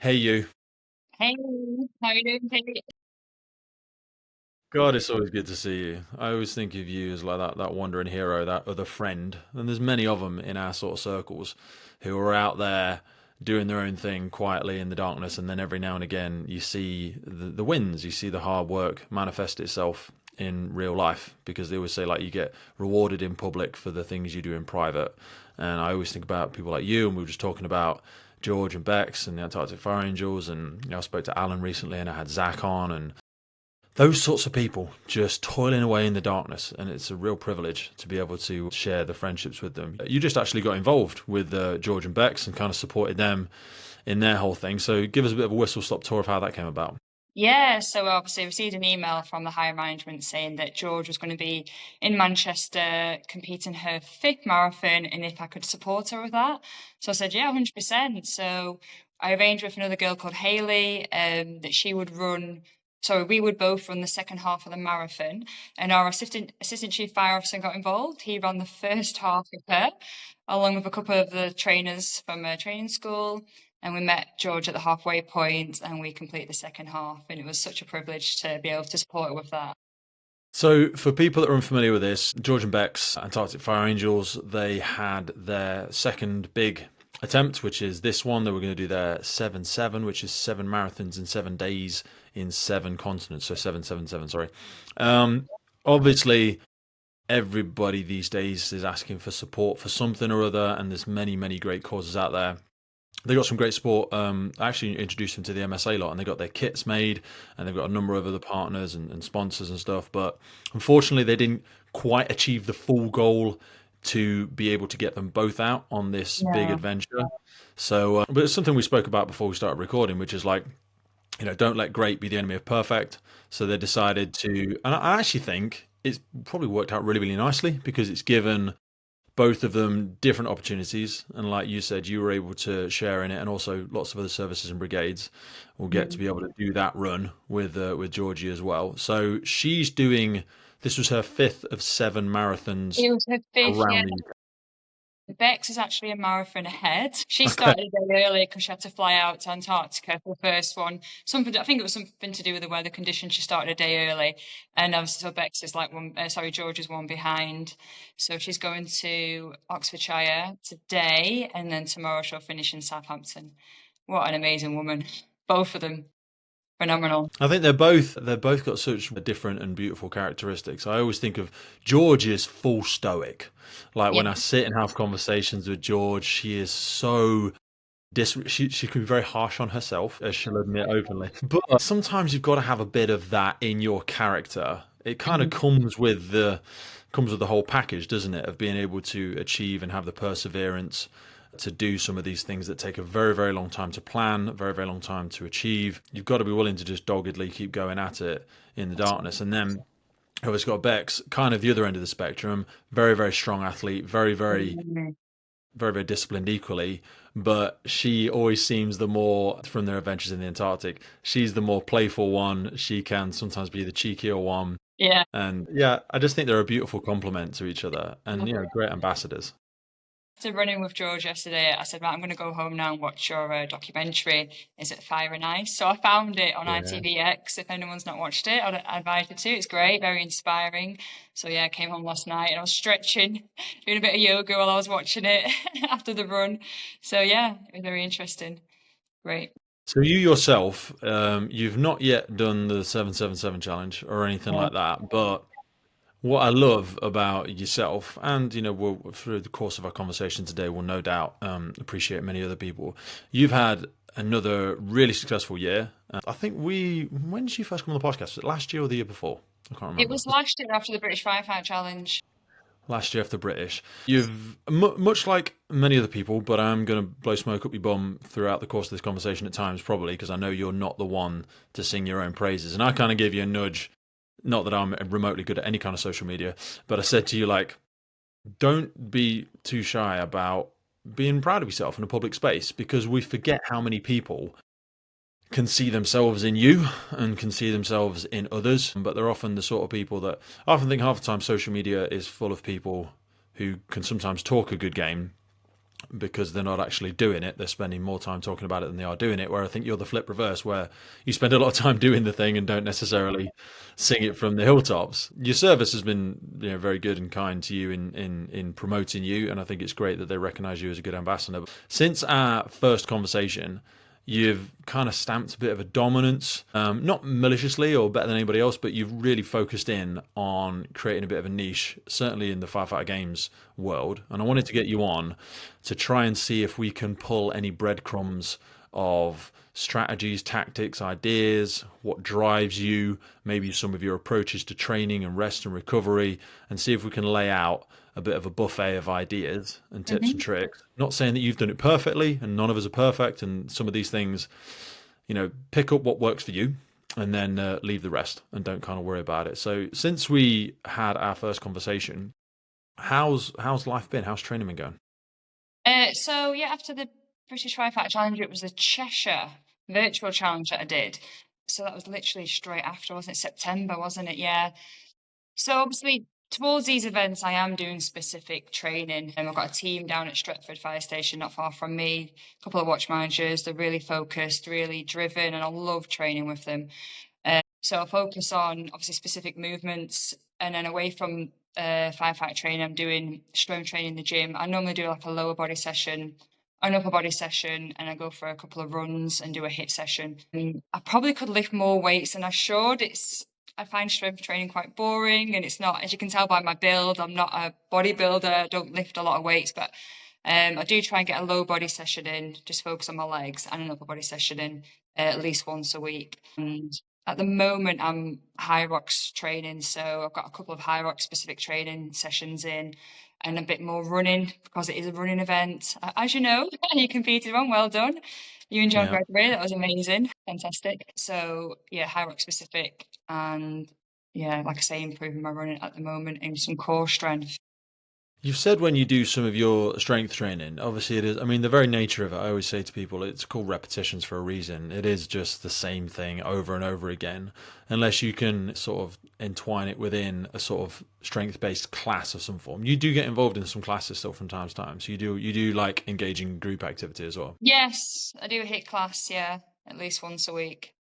Hey, you. Hey, how you doing, Kate? God, it's always good to see you. I always think of you as like that wandering hero, that other friend. And there's many of them in our sort of circles who are out there doing their own thing quietly in the darkness. And then every now and again, you see the wins, you see the hard work manifest itself in real life because they always say like you get rewarded in public for the things you do in private. And I always think about people like you, and we were just talking about George and Bex and the Antarctic Fire Angels, and I spoke to Alan recently, and I had Zach on, and those sorts of people just toiling away in the darkness, and it's a real privilege to be able to share the friendships with them. You just actually got involved with George and Bex and kind of supported them in their whole thing. So give us a bit of a whistle stop tour of how that came about. Yeah, so obviously I received an email from the higher management saying that George was going to be in Manchester competing her fifth marathon and if I could support her with that. So I said, yeah, 100%. So I arranged with another girl called Hayley that she would run. Sorry, we would both run the second half of the marathon, and our assistant chief fire officer got involved. He ran the first half with her, along with a couple of the trainers from a training school. And we met George at the halfway point and we completed the second half. And it was such a privilege to be able to support her with that. So, for people that are unfamiliar with this, George and Beck's Antarctic Fire Angels, they had their second big attempt, which is this one. They were going to do their 7-7, which is 7 marathons in 7 days in 7 continents. So, 777, sorry. Um, Obviously, everybody these days is asking for support for something or other, and there's many, many great causes out there. They got some great support. I actually introduced them to the MSA lot, and they got their kits made, and they've got a number of other partners and sponsors and stuff. But unfortunately, they didn't quite achieve the full goal to be able to get them both out on this big Yeah. adventure. So, but it's something we spoke about before we started recording, which is like, don't let great be the enemy of perfect. So they decided to, and I actually think it's probably worked out really, really nicely because it's given both of them different opportunities, and like you said, you were able to share in it, and also lots of other services and brigades will get to Mm. be able to do that run with Georgie as well. So she's doing, this was her fifth of 7 marathons It was her fifth, yeah. around the Bex is actually a marathon ahead. She UK. Okay. started a day early because she had to fly out to Antarctica for the first one. Something, I think it was something to do with the weather conditions. She started a day early, and obviously, so Bex is like one. Sorry, George is one behind. So she's going to Oxfordshire today, and then tomorrow she'll finish in Southampton. What an amazing woman! Both of them, phenomenal. I think they've both got such different and beautiful characteristics. I always think of George as full stoic. Like Yeah. when I sit and have conversations with George, she is so she can be very harsh on herself, as she'll admit openly. But sometimes you've got to have a bit of that in your character. It kind of Mhm. comes with the whole package, doesn't it? Of being able to achieve and have the perseverance to do some of these things that take a very, very long time to plan, a very, very long time to achieve. You've got to be willing to just doggedly keep going at it in the darkness. And then obviously got Bex, kind of the other end of the spectrum, very, very strong athlete, very, very Mhm. very, very disciplined equally, but she always seems the more, from their adventures in the Antarctic, she's the more playful one. She can sometimes be the cheekier one. Yeah. And yeah, I just think they're a beautiful complement to each other and, great ambassadors. After running with George yesterday, I said, right, I'm going to go home now and watch your documentary. Is it Fire and Ice? So I found it on Yeah. ITVX. If anyone's not watched it, I'd advise you to. It's great, very inspiring. So yeah, I came home last night and I was stretching, doing a bit of yoga while I was watching it after the run. So yeah, it was very interesting. Great. So you yourself, you've not yet done the 777 challenge or anything Yeah. like that, but what I love about yourself, and we'll, through the course of our conversation today, we'll no doubt appreciate many other people. You've had another really successful year. I think when did you first come on the podcast? Was it last year or the year before? I can't It remember. was last year after the British Firefight Challenge. Last year after British. You've, much like many other people, but I'm going to blow smoke up your bum throughout the course of this conversation at times, probably, because I know you're not the one to sing your own praises. And I kind of gave you a nudge, not that I'm remotely good at any kind of social media, but I said to you, like, don't be too shy about being proud of yourself in a public space because we forget how many people can see themselves in you and can see themselves in others. But they're often the sort of people that I often think half the time social media is full of people who can sometimes talk a good game, because they're not actually doing it. They're spending more time talking about it than they are doing it. Where I think you're the flip reverse, where you spend a lot of time doing the thing and don't necessarily sing it from the hilltops. Your service has been, very good and kind to you in promoting you, and I think it's great that they recognise you as a good ambassador. Since our first conversation, you've kind of stamped a bit of a dominance, not maliciously or better than anybody else, but you've really focused in on creating a bit of a niche, certainly in the firefighter games world. And I wanted to get you on to try and see if we can pull any breadcrumbs of strategies, tactics, ideas, what drives you, maybe some of your approaches to training and rest and recovery, and see if we can lay out a bit of a buffet of ideas and tips and Hmm. tricks. Not saying that you've done it perfectly, and none of us are perfect, and some of these things, pick up what works for you and then leave the rest and don't kind of worry about it. So, since we had our first conversation, how's life been? How's training been going? So yeah, after the British Firefighter Challenge, it was the Cheshire virtual challenge that I did. So that was literally straight after, wasn't it? September, wasn't it? Yeah. So obviously, towards these events, I am doing specific training. And I've got a team down at Stretford Fire Station, not far from me. A couple of watch managers. They're really focused, really driven, and I love training with them. So I focus on obviously specific movements, and then away from firefighter training, I'm doing strength training in the gym. I normally do like a lower body session, an upper body session, and I go for a couple of runs and do a hit session. I probably could lift more weights than I should. I find strength training quite boring, and it's not, as you can tell by my build, I'm not a bodybuilder. I don't lift a lot of weights, but I do try and get a low body session in, just focus on my legs, and an upper body session in at least once a week. And at the moment, I'm high rocks training, so I've got a couple of high rock specific training sessions in, and a bit more running because it is a running event. As you know, you competed on. Well done. You and John Yeah. Gregory, that was amazing, fantastic. So yeah, high rock specific, and yeah, like I say, improving my running at the moment and some core strength. You've said when you do some of your strength training, obviously it is, I mean, the very nature of it, I always say to people, it's called repetitions for a reason. It is just the same thing over and over again, unless you can sort of entwine it within a sort of strength-based class of some form. You do get involved in some classes still from time to time, so you do like engaging in group activity as well. Yes, I do a hit class, yeah, at least once a week,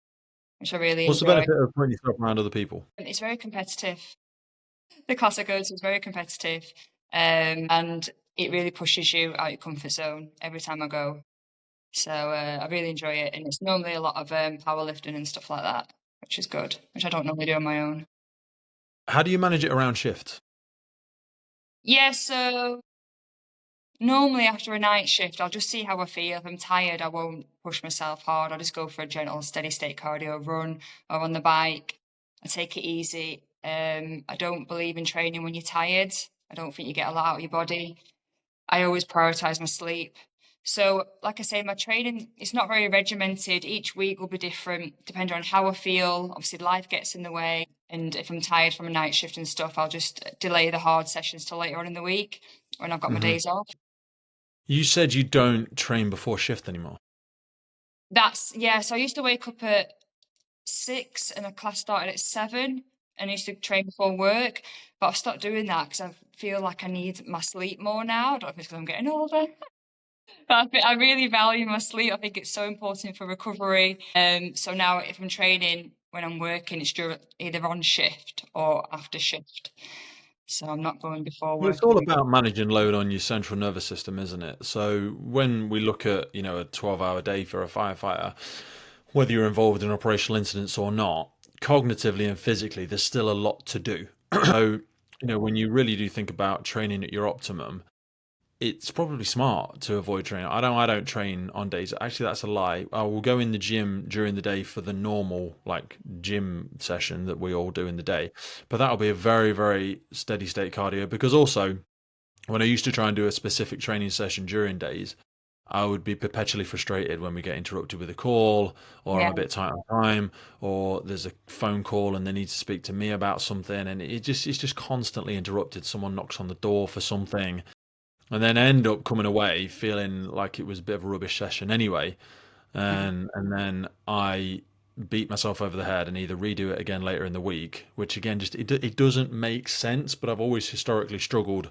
which I really What's the enjoy. benefit of putting yourself around other people? It's very competitive. The class I go to is very competitive, and it really pushes you out your comfort zone every time I go. So I really enjoy it, and it's normally a lot of powerlifting and stuff like that, which is good, which I don't normally do on my own. How do you manage it around shifts? Yeah, so normally after a night shift, I'll just see how I feel. If I'm tired, I won't push myself hard. I'll just go for a gentle, steady state cardio run or on the bike. I take it easy. I don't believe in training when you're tired. I don't think you get a lot out of your body. I always prioritize my sleep. So, like I say, my training is not very regimented. Each week will be different depending on how I feel. Obviously, life gets in the way. And if I'm tired from a night shift and stuff, I'll just delay the hard sessions till later on in the week when I've got my Hmm. days off. You said you don't train before shift anymore. Yeah. So I used to wake up at 6 and a class started at 7 and I used to train before work. But I've stopped doing that because I feel like I need my sleep more now. I don't know if it's because I'm getting older. I really value my sleep. I think it's so important for recovery. So now if I'm training when I'm working, it's either on shift or after shift. So I'm not going before Well, work it's all every day. about managing load on your central nervous system, isn't it? So when we look at, a 12-hour day for a firefighter, whether you're involved in operational incidents or not, cognitively and physically, there's still a lot to do. So, when you really do think about training at your optimum, it's probably smart to avoid training. I don't train on days. Actually, that's a lie. I will go in the gym during the day for the normal like gym session that we all do in the day. But that'll be a very, very steady state cardio because also when I used to try and do a specific training session during days, I would be perpetually frustrated when we get interrupted with a call, or I'm Yeah. a bit tight on time, or there's a phone call and they need to speak to me about something, and it's just constantly interrupted. Someone knocks on the door for something, and then end up coming away feeling like it was a bit of a rubbish session anyway. And then I beat myself over the head and either redo it again later in the week, which again just it doesn't make sense. But I've always historically struggled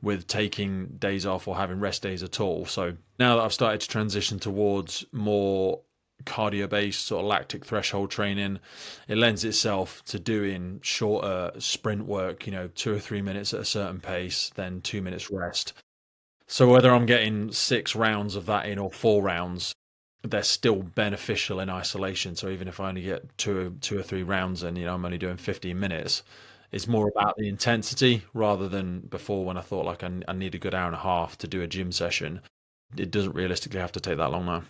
with taking days off or having rest days at all. So now that I've started to transition towards more cardio based sort of lactic threshold training, it lends itself to doing shorter sprint work, 2 or 3 minutes at a certain pace, then 2 minutes rest. So whether I'm getting 6 rounds of that in or 4 rounds, they're still beneficial in isolation. So even if I only get two or 3 rounds and I'm only doing 15 minutes, it's more about the intensity rather than before when I thought like I need a good hour and a half to do a gym session. It doesn't realistically have to take that long now.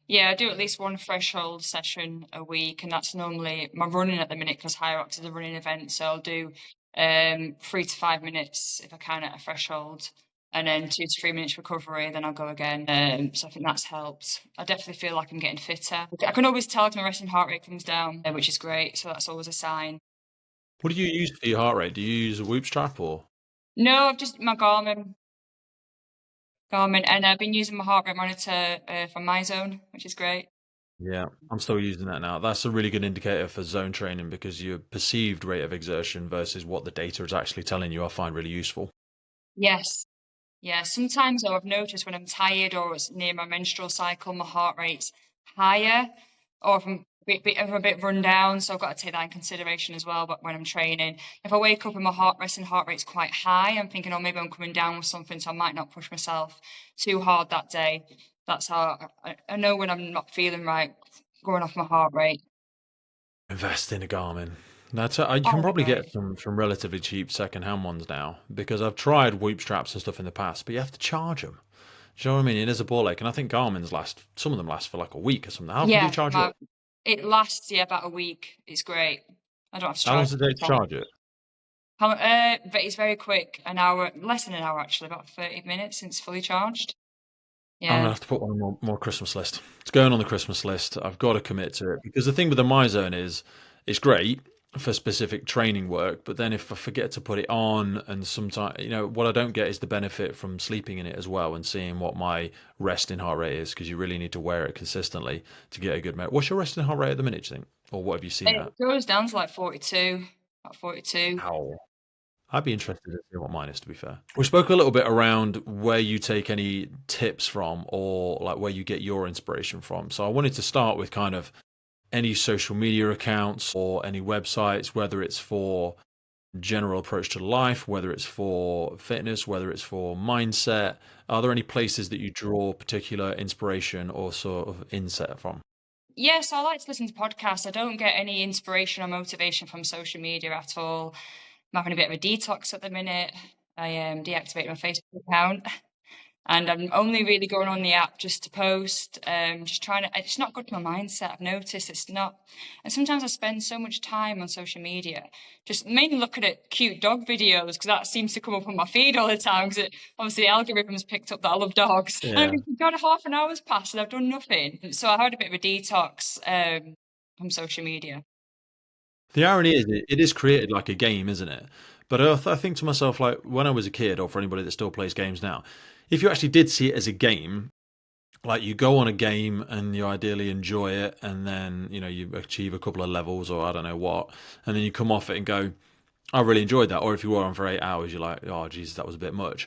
Yeah, I do at least one threshold session a week, and that's normally my running at the minute because High Rocks is a running event. So I'll do 3 to 5 minutes if I can at a threshold, and then 2 to 3 minutes recovery. Then I'll go again. So I think that's helped. I definitely feel like I'm getting fitter. I can always tell if my resting heart rate comes down, which is great. So that's always a sign. What do you use for your heart rate? Do you use a Whoop strap or? No, I've just my Garmin, and I've been using my heart rate monitor from MyZone, which is great. Yeah, I'm still using that now. That's a really good indicator for zone training because your perceived rate of exertion versus what the data is actually telling you, I find really useful. Yes. Yeah, sometimes though I've noticed when I'm tired or it's near my menstrual cycle, my heart rate's higher, or if I'm a bit run down, so I've got to take that in consideration as well. But when I'm training, if I wake up and my resting heart rate's quite high, I'm thinking, oh, maybe I'm coming down with something, so I might not push myself too hard that day. That's how I know when I'm not feeling right, going off my heart rate. Invest in a Garmin. You can Oh, they're probably great. get some relatively cheap second-hand ones now because I've tried Whoop straps and stuff in the past, but you have to charge them. Do you know what I mean? It is a ball ache, and I think some of them last for like a week or something. How often do you Yeah, charge yours? it lasts about a week. It's great. I don't have to How long charge does it take to it. charge it? But it's very quick. An hour, less than an hour actually, about 30 minutes since fully charged. I'm Yeah. gonna have to put one on more Christmas list. It's going on the Christmas list. I've got to commit to it because the thing with the MyZone is it's great for specific training work, but then if I forget to put it on, and sometimes what I don't get is the benefit from sleeping in it as well and seeing what my resting heart rate is because you really need to wear it consistently to get a good measure. What's your resting heart rate at the minute, do you think, or what have you seen It at? goes down to like 42, about 42. Ow. I'd be interested to see what mine is, to be fair. We spoke a little bit around where you take any tips from or like where you get your inspiration from. So I wanted to start with kind of any social media accounts or any websites, whether it's for general approach to life, whether it's for fitness, whether it's for mindset. Are there any places that you draw particular inspiration or sort of inset from? Yes, I like to listen to podcasts. I don't get any inspiration or motivation from social media at all. I'm having a bit of a detox at the minute. I deactivated my Facebook account. And I'm only really going on the app just to post, just trying to, it's not good for my mindset. I've noticed it's not. And sometimes I spend so much time on social media, just mainly looking at cute dog videos because that seems to come up on my feed all the time because obviously the algorithm's picked up that I love dogs. Yeah. And God, half an hour's passed and I've done nothing. So I had a bit of a detox from social media. The irony is, it is created like a game, isn't it? But I think to myself, like when I was a kid, or for anybody that still plays games now, if you actually did see it as a game, like you go on a game and you ideally enjoy it, and then you achieve a couple of levels, or I don't know what, and then you come off it and go, I really enjoyed that. Or if you were on for 8 hours, you're like, oh Jesus, that was a bit much.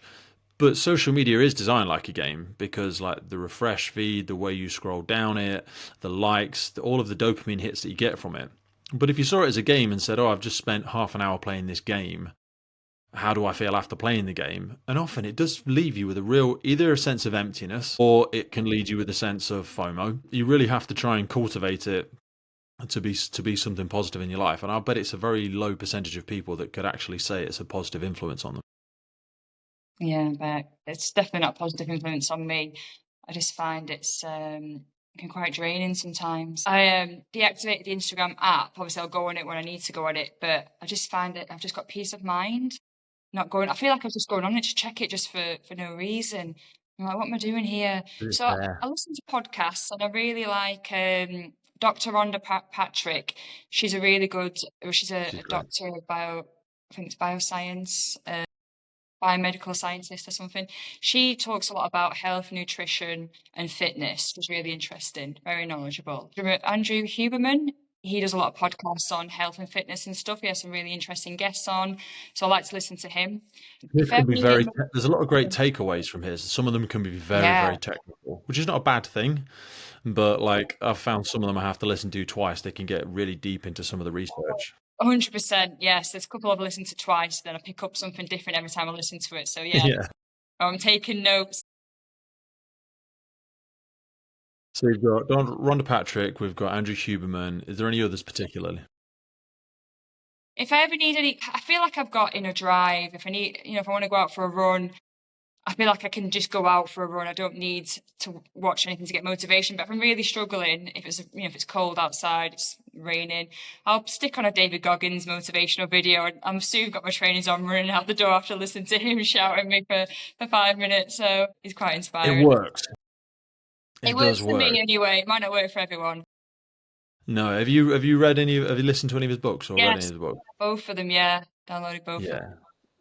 But social media is designed like a game because, like the refresh feed, the way you scroll down it, the likes, all of the dopamine hits that you get from it. But if you saw it as a game and said, "Oh, I've just spent half an hour playing this game. How do I feel after playing the game?" And often it does leave you with a real either a sense of emptiness or it can lead you with a sense of FOMO. You really have to try and cultivate it to be something positive in your life. And I bet it's a very low percentage of people that could actually say it's a positive influence on them. Yeah, but it's definitely not a positive influence on me. I just find it's can quite draining sometimes. I deactivated the Instagram app. Obviously, I'll go on it when I need to go on it, but I just find it. I've just got peace of mind not going. I feel like I was just going on it to check it just for no reason. I'm like, what am I doing here? It's So I there. listen to podcasts and I really like Dr. Rhonda Patrick. She's a really good. She's She's a great. doctor of bio. I think it's bioscience. biomedical scientist or something. She talks a lot about health, nutrition, and fitness, which is really interesting, very knowledgeable. Andrew Huberman, he does a lot of podcasts on health and fitness and stuff. He has some really interesting guests on, so I like to listen to him. This If I can ever be needed, there's a lot of great takeaways from his. Some of them can be very, yeah, very technical, which is not a bad thing. But like I've found some of them I have to listen to twice. They can get really deep into some of the research. 100%, yes. There's a couple I've listened to twice, then I pick up something different every time I listen to it. So yeah, Yeah. I'm taking notes. So we've got Rhonda Patrick, we've got Andrew Huberman. Is there any others particularly? If I ever need any, I feel like I've got inner drive. If I need, if I want to go out for a run, I feel like I can just go out for a run. I don't need to watch anything to get motivation. But if I'm really struggling, if it's cold outside, it's raining, I'll stick on a David Goggins motivational video. And I'm soon got my trainers on, running out the door after listening to him shout at me for 5 minutes. So he's quite It inspiring. works. It It does works for me work. anyway. It might not work for everyone. No, have you read any? Have you listened to any of his books or read any Yes, of his books? both of them. Yeah, downloaded both of them. Yeah,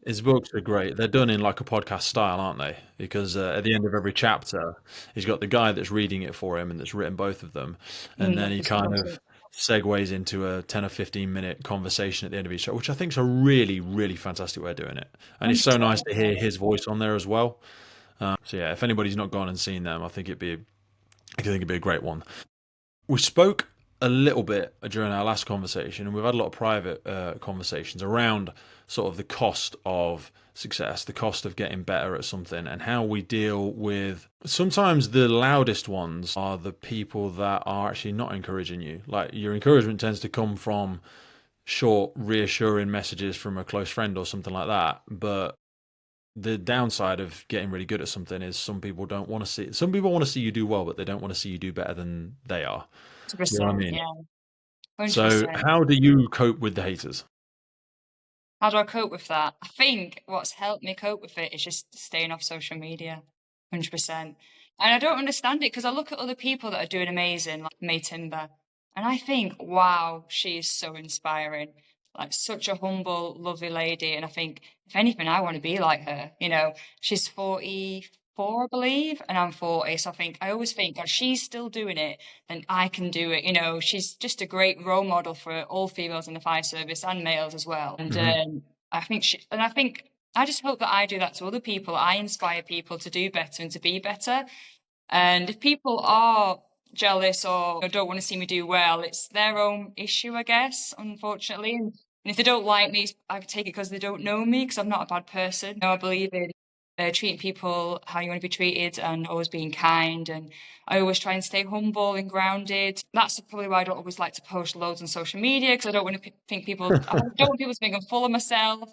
his books are great. They're done in like a podcast style, aren't they? Because at the end of every chapter, he's got the guy that's reading it for him and that's written both of them, and then he That's kind awesome. of segues into a 10 or 15-minute conversation at the end of each show, which I think is a really, really fantastic way of doing it. And it's so nice 100%. to hear his voice on there as well. So yeah, if anybody's not gone and seen them, I think it'd be a great one. We spoke a little bit during our last conversation, and we've had a lot of private conversations around sort of the cost of success, the cost of getting better at something, and how we deal with sometimes the loudest ones are the people that are actually not encouraging you. Like your encouragement tends to come from short, reassuring messages from a close friend or something like that. But the downside of getting really good at something is some people want to see you do well, but they don't want to see you do better than they are. You know what I 100%. mean? Yeah, So 100%. how do you cope with the haters? How do I cope with that? I think what's helped me cope with it is just staying off social media, 100%. And I don't understand it because I look at other people that are doing amazing, like May Timber, and I think, wow, she is so inspiring. Like such a humble, lovely lady. And I think, if anything, I want to be like her. She's 44, I believe, and I'm 40. So I always think, God, she's still doing it, then I can do it. She's just a great role model for all females in the fire service and males as well. And Hmm. I think I just hope that I do that to other people. I inspire people to do better and to be better. And if people are jealous or don't want to see me do well, it's their own issue, I guess, unfortunately. And if they don't like me, I take it because they don't know me, because I'm not a bad person. I believe in treating people how you want to be treated and always being kind. And I always try and stay humble and grounded. That's probably why I don't always like to post loads on social media, because I don't want to I don't want people to think I'm full of myself.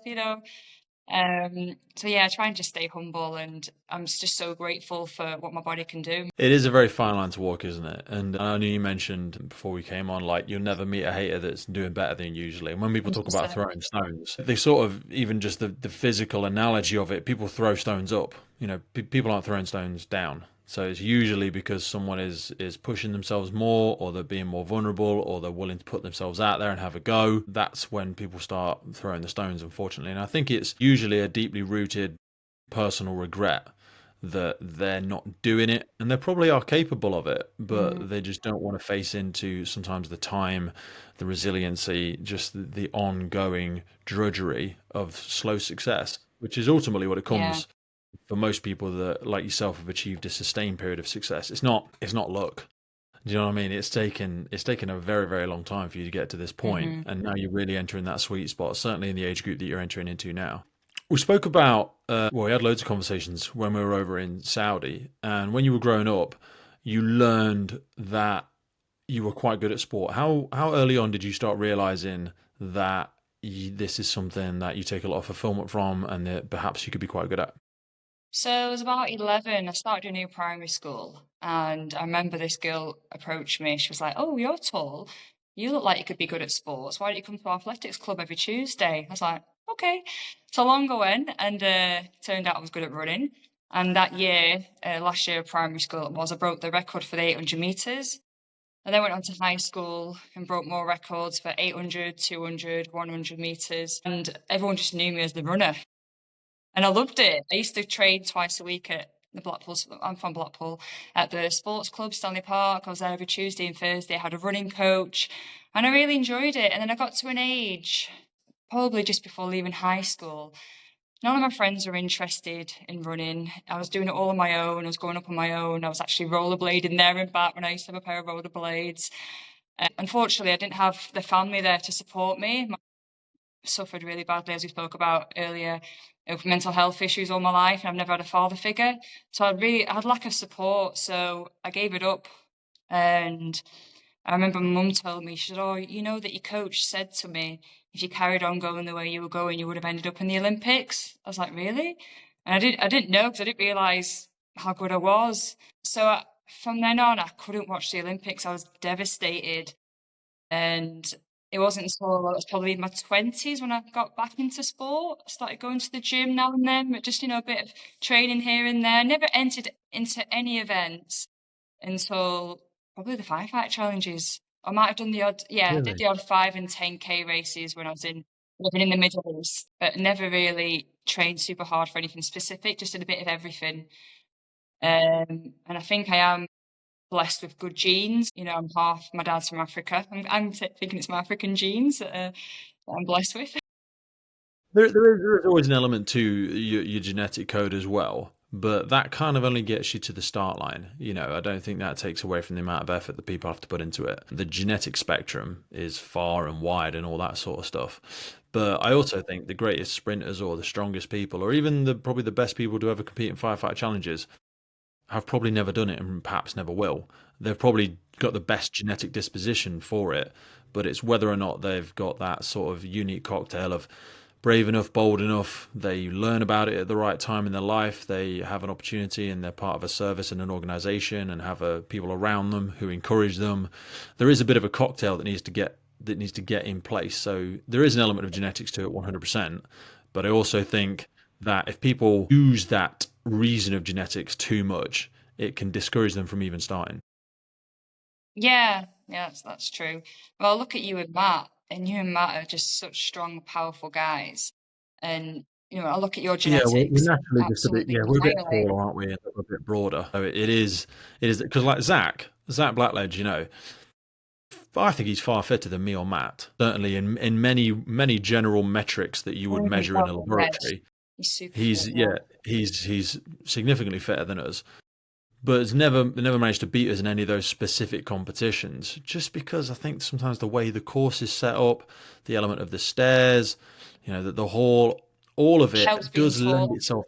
So yeah, I try and just stay humble, and I'm just so grateful for what my body can do. It is a very fine line to walk, isn't it? And I know you mentioned before we came on, like you'll never meet a hater that's doing better than you usually. And when people talk about 100%. throwing stones, they sort of even just the physical analogy of it, people throw stones up. People aren't throwing stones down. So it's usually because someone is pushing themselves more, or they're being more vulnerable, or they're willing to put themselves out there and have a go. That's when people start throwing the stones, unfortunately. And I think it's usually a deeply rooted personal regret that they're not doing it, and they probably are capable of it, Mm, but they just don't want to face into sometimes the time, the resiliency, just the ongoing drudgery of slow success, which is ultimately what it yeah. comes for most people that, like yourself, have achieved a sustained period of success. It's not luck. Do you know what I mean? It's taken a very, very long time for you to get to this point, Hmm. and now you're really entering that sweet spot, certainly in the age group that you're entering into now. We spoke about, well, we had loads of conversations when we were over in Saudi, and when you were growing up, you learned that you were quite good at sport. How early on did you start realizing that this is something that you take a lot of fulfillment from, and that perhaps you could be quite good at? So I was about 11. I started a new primary school, and I remember this girl approached me. She was like, "Oh, you're tall. You look like you could be good at sports. Why don't you come to our athletics club every Tuesday?" I was like, "Okay." So along I went, and turned out I was good at running. And that year, last year, primary school it was, I broke the record for the 800 meters. I then went on to high school and broke more records for 800, 200, 100 meters. And everyone just knew me as the runner. and I loved it. I used to train twice a week at the Blackpool. I'm from Blackpool, at the sports club, Stanley Park. I was there every Tuesday and Thursday. I had a running coach, and I really enjoyed it. And then I got to an age, probably just before leaving high school. None of my friends were interested in running. I was doing it all on my own. I was going up on my own. I was actually rollerblading there and back when I used to have a pair of rollerblades. Unfortunately, I didn't have the family there to support me. Suffered really badly, as we spoke about earlier, with mental health issues all my life, and I've never had a father figure. So I had lack of support, so I gave it up. And I remember my mum told me, she said, "Oh, you know that your coach said to me, if you carried on going the way you were going, you would have ended up in the Olympics." I was like, "Really?" And I didn't know because I didn't realise how good I was. So from then on, I couldn't watch the Olympics. I was devastated. And it wasn't until I was probably in my 20s when I got back into sport. I started going to the gym now and then, but just, a bit of training here and there. Never entered into any events until probably the firefight challenges. I might have done the odd, yeah, I did Really? the odd 5 and 10K races when I was living in the Middle East, but never really trained super hard for anything specific, just did a bit of everything. And I think I am blessed with good genes. I'm half, my dad's from Africa. I'm thinking it's my African genes that I'm blessed with. There is always an element to your genetic code as well, but that kind of only gets you to the start line. I don't think that takes away from the amount of effort that people have to put into it. The genetic spectrum is far and wide and all that sort of stuff. But I also think the greatest sprinters or the strongest people, or even probably the best people to ever compete in firefight challenges, have probably never done it and perhaps never will. They've probably got the best genetic disposition for it, but it's whether or not they've got that sort of unique cocktail of brave enough, bold enough, they learn about it at the right time in their life, they have an opportunity and they're part of a service and an organization and have people around them who encourage them. There is a bit of a cocktail that needs to get in place. So there is an element of genetics to it 100%, but I also think that if people use that reason of genetics too much, it can discourage them from even starting. Yeah, yeah, that's true. Well, look at you and Matt, and you and Matt are just such strong, powerful guys. And, I look at your Yeah, we're genetics, naturally just a bit. absolutely Yeah, we're a bit annihilate. taller, aren't we? And a bit broader. So it is because like Zach Blackledge, I think he's far fitter than me or Matt. Certainly in many general metrics that you would measure in a Oh, red. laboratory, He's super fit, he's yeah. yeah he's significantly fitter than us. But has never managed to beat us in any of those specific competitions. Just because I think sometimes the way the course is set up, the element of the stairs, the hall, all of Helps it being does lend tall. itself.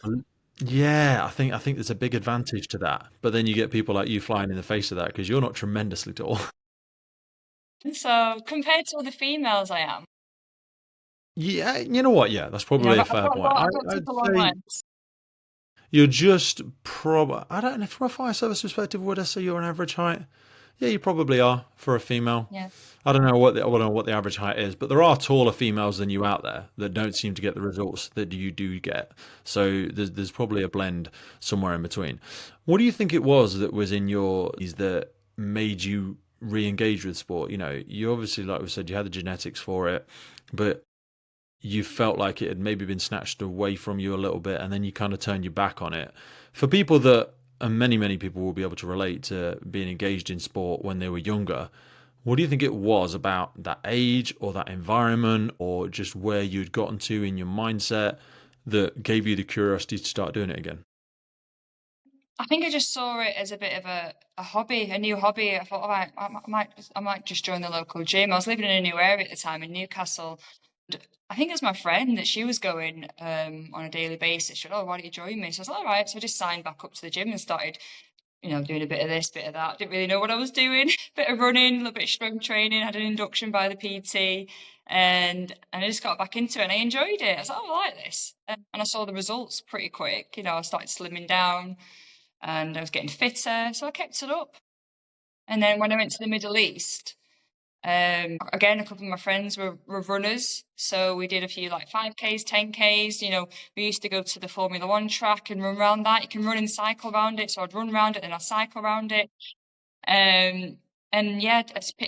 Yeah, I think there's a big advantage to that. But then you get people like you flying in the face of that because you're not tremendously tall. So compared to other females I am, Yeah, you know what? Yeah, that's probably a fair point. I've got I'd super long say legs. you're just I don't know, from a fire service perspective, would I say you're an average height? Yeah, you probably are for a female. Yeah. I don't know what the average height is, but there are taller females than you out there that don't seem to get the results that you do get. So there's probably a blend somewhere in between. What do you think it was that was in that made you re-engage with sport? You obviously, like we said, you had the genetics for it, but you felt like it had maybe been snatched away from you a little bit, and then you kind of turned your back on it. For people that, and many people will be able to relate to being engaged in sport when they were younger, what do you think it was about that age or that environment or just where you'd gotten to in your mindset that gave you the curiosity to start doing it again? I think I just saw it as a bit of a hobby, a new hobby. I thought, all right, I might just join the local gym. I was living in a new area at the time in Newcastle. I think it was my friend that she was going on a daily basis. She said, "Oh, why don't you join me?" So I was like, "All right." So I just signed back up to the gym and started, doing a bit of this, bit of that. Didn't really know what I was doing. Bit of running, a little bit of strength training. Had an induction by the PT, and I just got back into it and I enjoyed it. I was like, "Oh, I like this," and I saw the results pretty quick. I started slimming down and I was getting fitter, so I kept it up. And then when I went to the Middle East, again, a couple of my friends were runners, so we did a few like 5Ks, 10Ks. We used to go to the Formula One track and run around that. You can run and cycle around it, so I'd run around it and I'd cycle around it. Um, and yeah,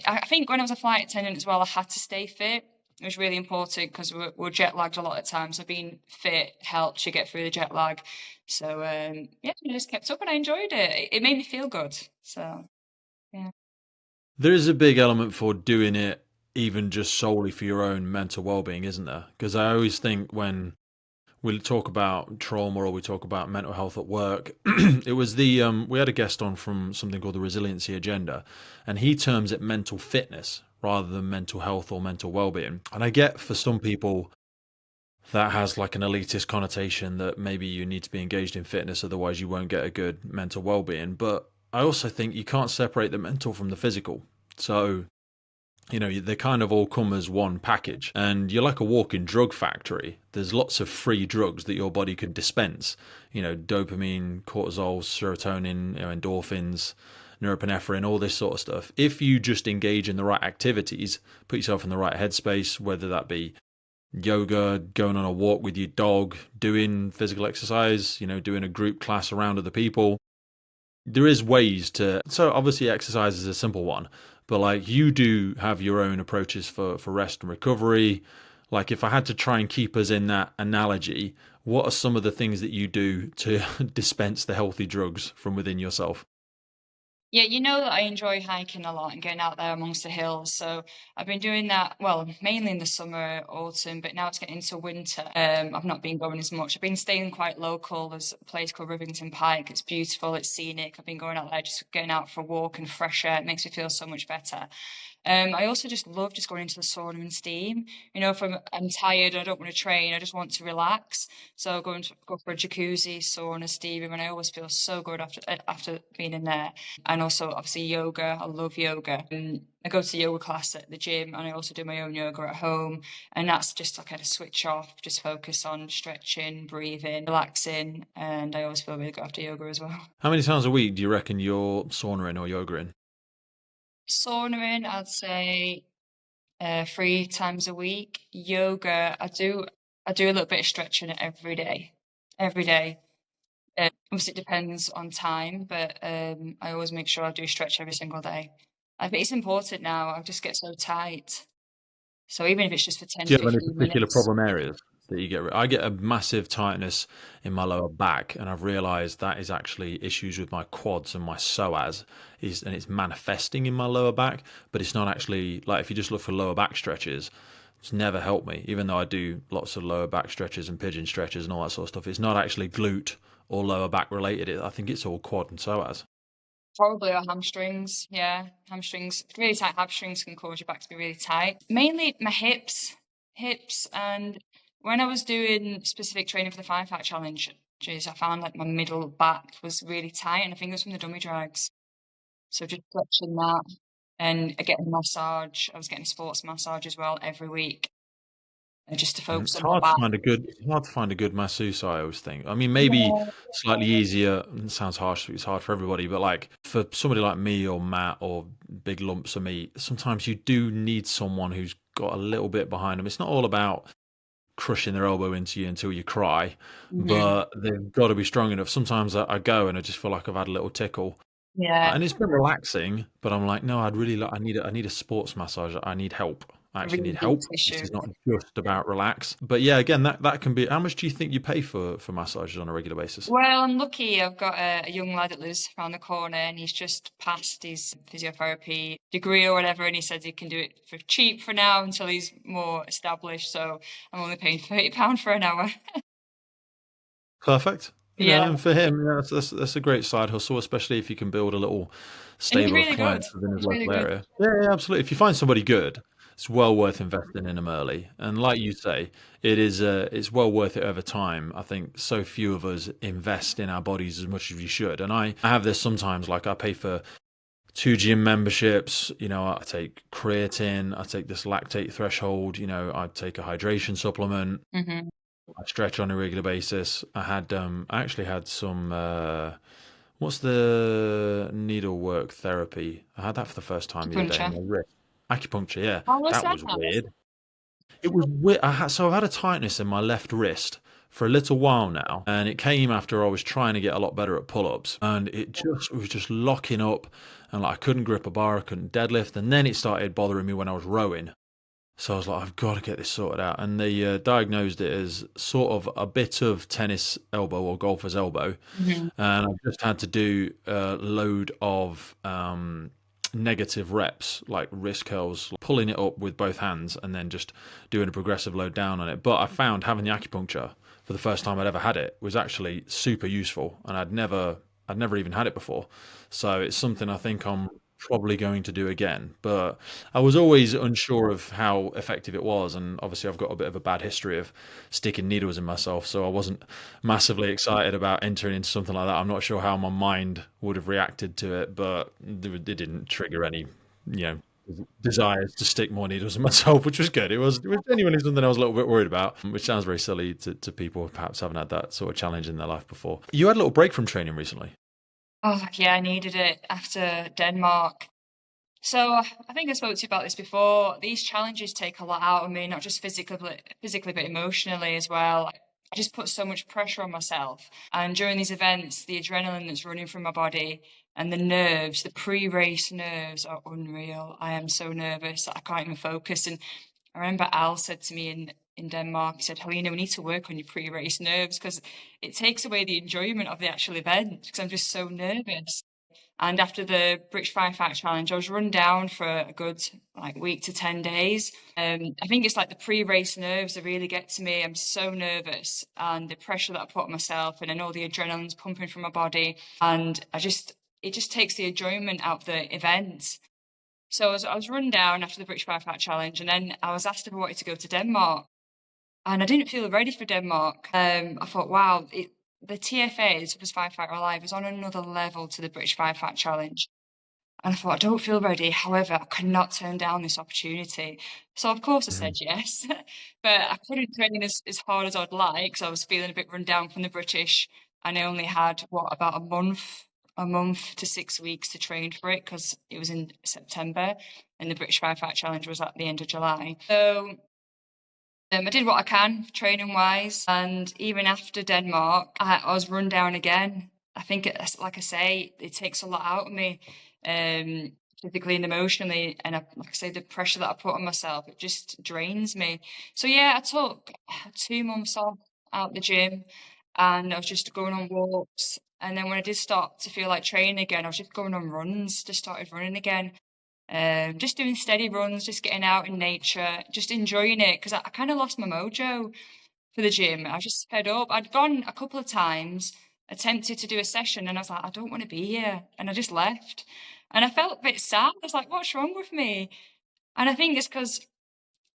I think when I was a flight attendant as well, I had to stay fit. It was really important because we're jet lagged a lot of times. So being fit helps you get through the jet lag. So yeah, I just kept up and I enjoyed it. It made me feel good. So yeah. There is a big element for doing it even just solely for your own mental well-being, isn't there? Because I always think when we talk about trauma or we talk about mental health at work, it was the we had a guest on from something called the Resiliency Agenda, and he terms it mental fitness rather than mental health or mental well-being. And I get for some people that has like an elitist connotation that maybe you need to be engaged in fitness, otherwise you won't get a good mental well-being. But I also think you can't separate the mental from the physical. So they kind of all come as one package, and you're like a walking drug factory. There's lots of free drugs that your body can dispense, dopamine, cortisol, serotonin, endorphins, norepinephrine, all this sort of stuff. If you just engage in the right activities, put yourself in the right headspace, whether that be yoga, going on a walk with your dog, doing physical exercise, doing a group class around other people, there is ways to. So obviously exercise is a simple one, but like you do have your own approaches for rest and recovery. Like if I had to try and keep us in that analogy, what are some of the things that you do to dispense the healthy drugs from within yourself? Yeah, you know that I enjoy hiking a lot and getting out there amongst the hills. So I've been doing that, well, mainly in the summer, autumn, but now it's getting into winter. I've not been going as much. I've been staying quite local. There's a place called Rivington Pike. It's beautiful, it's scenic. I've been going out there, just getting out for a walk and fresh air. It makes me feel so much better. I also just love just going into the sauna and steam. If I'm tired, I don't want to train, I just want to relax. So go for a jacuzzi, sauna, steam, and I always feel so good after being in there. And also, obviously, yoga. I love yoga. I go to yoga class at the gym, and I also do my own yoga at home. And that's just to kind of switch off, just focus on stretching, breathing, relaxing, and I always feel really good after yoga as well. How many times a week do you reckon you're sauna in or yoga in? Sauna in, I'd say 3 times a week. Yoga, I do a little bit of stretching every day. Every day. Obviously, it depends on time, but I always make sure I do stretch every single day. I think it's important now. I just get so tight. So even if it's just for 10, Do you have any 15 particular minutes. problem areas that you get? I get a massive tightness in my lower back, and I've realised that is actually issues with my quads and my psoas, and it's manifesting in my lower back. But it's not actually like if you just look for lower back stretches, it's never helped me. Even though I do lots of lower back stretches and pigeon stretches and all that sort of stuff, it's not actually glute or lower back related. I think it's all quad and psoas. Probably our hamstrings, yeah. Hamstrings, really tight hamstrings can cause your back to be really tight. Mainly my hips, and when I was doing specific training for the Firefight challenge, geez, I found like my middle back was really tight, and I think it was from the dummy drags. So just stretching that and getting a massage. I was getting a sports massage as well every week, just to focus It's on my hard to back. find a good. It's hard to find a good masseuse. I always think. I mean, maybe Yeah. slightly easier. It sounds harsh. It's hard for everybody, but like for somebody like me or Matt or big lumps of meat, sometimes you do need someone who's got a little bit behind them. It's not all about crushing their elbow into you until you cry, Mhm. but they've got to be strong enough. Sometimes I go and I just feel like I've had a little tickle, Yeah, and it's been relaxing, but I'm like, no, I'd really like, I need a sports massage. I need help. I actually need really deep help. This tissue. is not just about relax. But yeah, again, that can be. How much do you think you pay for massages on a regular basis? Well, I'm lucky. I've got a young lad that lives around the corner, and he's just passed his physiotherapy degree or whatever, and he says he can do it for cheap for now until he's more established. So I'm only paying £30 for an hour. Perfect. Yeah, And for him, yeah, that's a great side hustle, especially if you can build a little and he's stable of really good. clients within his He's really local good. area. Yeah, yeah, absolutely. If you find somebody good, it's well worth investing in them early. And like you say, it's well worth it over time. I think so few of us invest in our bodies as much as we should. And I have this sometimes, like I pay for 2 gym memberships. I take creatine, I take this lactate threshold, I take a hydration supplement. Hmm. I stretch on a regular basis. I actually had some what's the needlework therapy? I had that for the first time the other day in Acupuncture. my wrist. Acupuncture, yeah. How was That that? was weird. It was weird. So I've had a tightness in my left wrist for a little while now, and it came after I was trying to get a lot better at pull-ups, and it was just locking up, and like I couldn't grip a bar, I couldn't deadlift, and then it started bothering me when I was rowing. So I was like, I've got to get this sorted out. And they diagnosed it as sort of a bit of tennis elbow or golfer's elbow. Mhm. And I've just had to do a load of negative reps, like wrist curls, pulling it up with both hands and then just doing a progressive load down on it. But I found having the acupuncture for the first time I'd ever had it was actually super useful. And I'd never even had it before. So it's something I think I'm probably going to do again. But I was always unsure of how effective it was, and obviously I've got a bit of a bad history of sticking needles in myself, so I wasn't massively excited about entering into something like that. I'm not sure how my mind would have reacted to it, but it didn't trigger any, you know, desires to stick more needles in myself, which was good. It was genuinely something I was a little bit worried about, which sounds very silly to people who perhaps haven't had that sort of challenge in their life before. You had a little break from training recently. Oh, yeah, I needed it after Denmark. So I think I spoke to you about this before. These challenges take a lot out of me, not just physically, but emotionally as well. I just put so much pressure on myself. And during these events, the adrenaline that's running through my body and the nerves, the pre-race nerves are unreal. I am so nervous that I can't even focus. And I remember Al said to me in Denmark, he said, Helena, we need to work on your pre-race nerves because it takes away the enjoyment of the actual event because I'm just so nervous. And after the British Firefight Challenge, I was run down for a good like week to 10 days. I think it's like the pre-race nerves that really get to me. I'm so nervous and the pressure that I put on myself, and I know the adrenaline's pumping from my body, and it just takes the enjoyment out of the event. So I was run down after the British Firefight Challenge, and then I was asked if I wanted to go to Denmark, and I didn't feel ready for Denmark. I thought, wow, the TFA, the Toughest Firefighter Alive, is on another level to the British Firefight Challenge. And I thought, I don't feel ready. However, I could not turn down this opportunity. So of course I said Mhm. yes, but I couldn't train as hard as I'd like. So I was feeling a bit run down from the British, and I only had what about a month to 6 weeks to train for it because it was in September, and the British Firefight Challenge was at the end of July. So I did what I can training wise, and even after Denmark, I was run down again. I think, like I say, it takes a lot out of me, physically and emotionally. And like I say, the pressure that I put on myself, it just drains me. So yeah, I took 2 months off out the gym, and I was just going on walks. And then when I did start to feel like training again, I was just going on runs, just started running again. Just doing steady runs, just getting out in nature, just enjoying it because I kind of lost my mojo for the gym. I was just fed up. I'd gone a couple of times, attempted to do a session, and I was like, I don't want to be here. And I just left. And I felt a bit sad. I was like, what's wrong with me? And I think it's because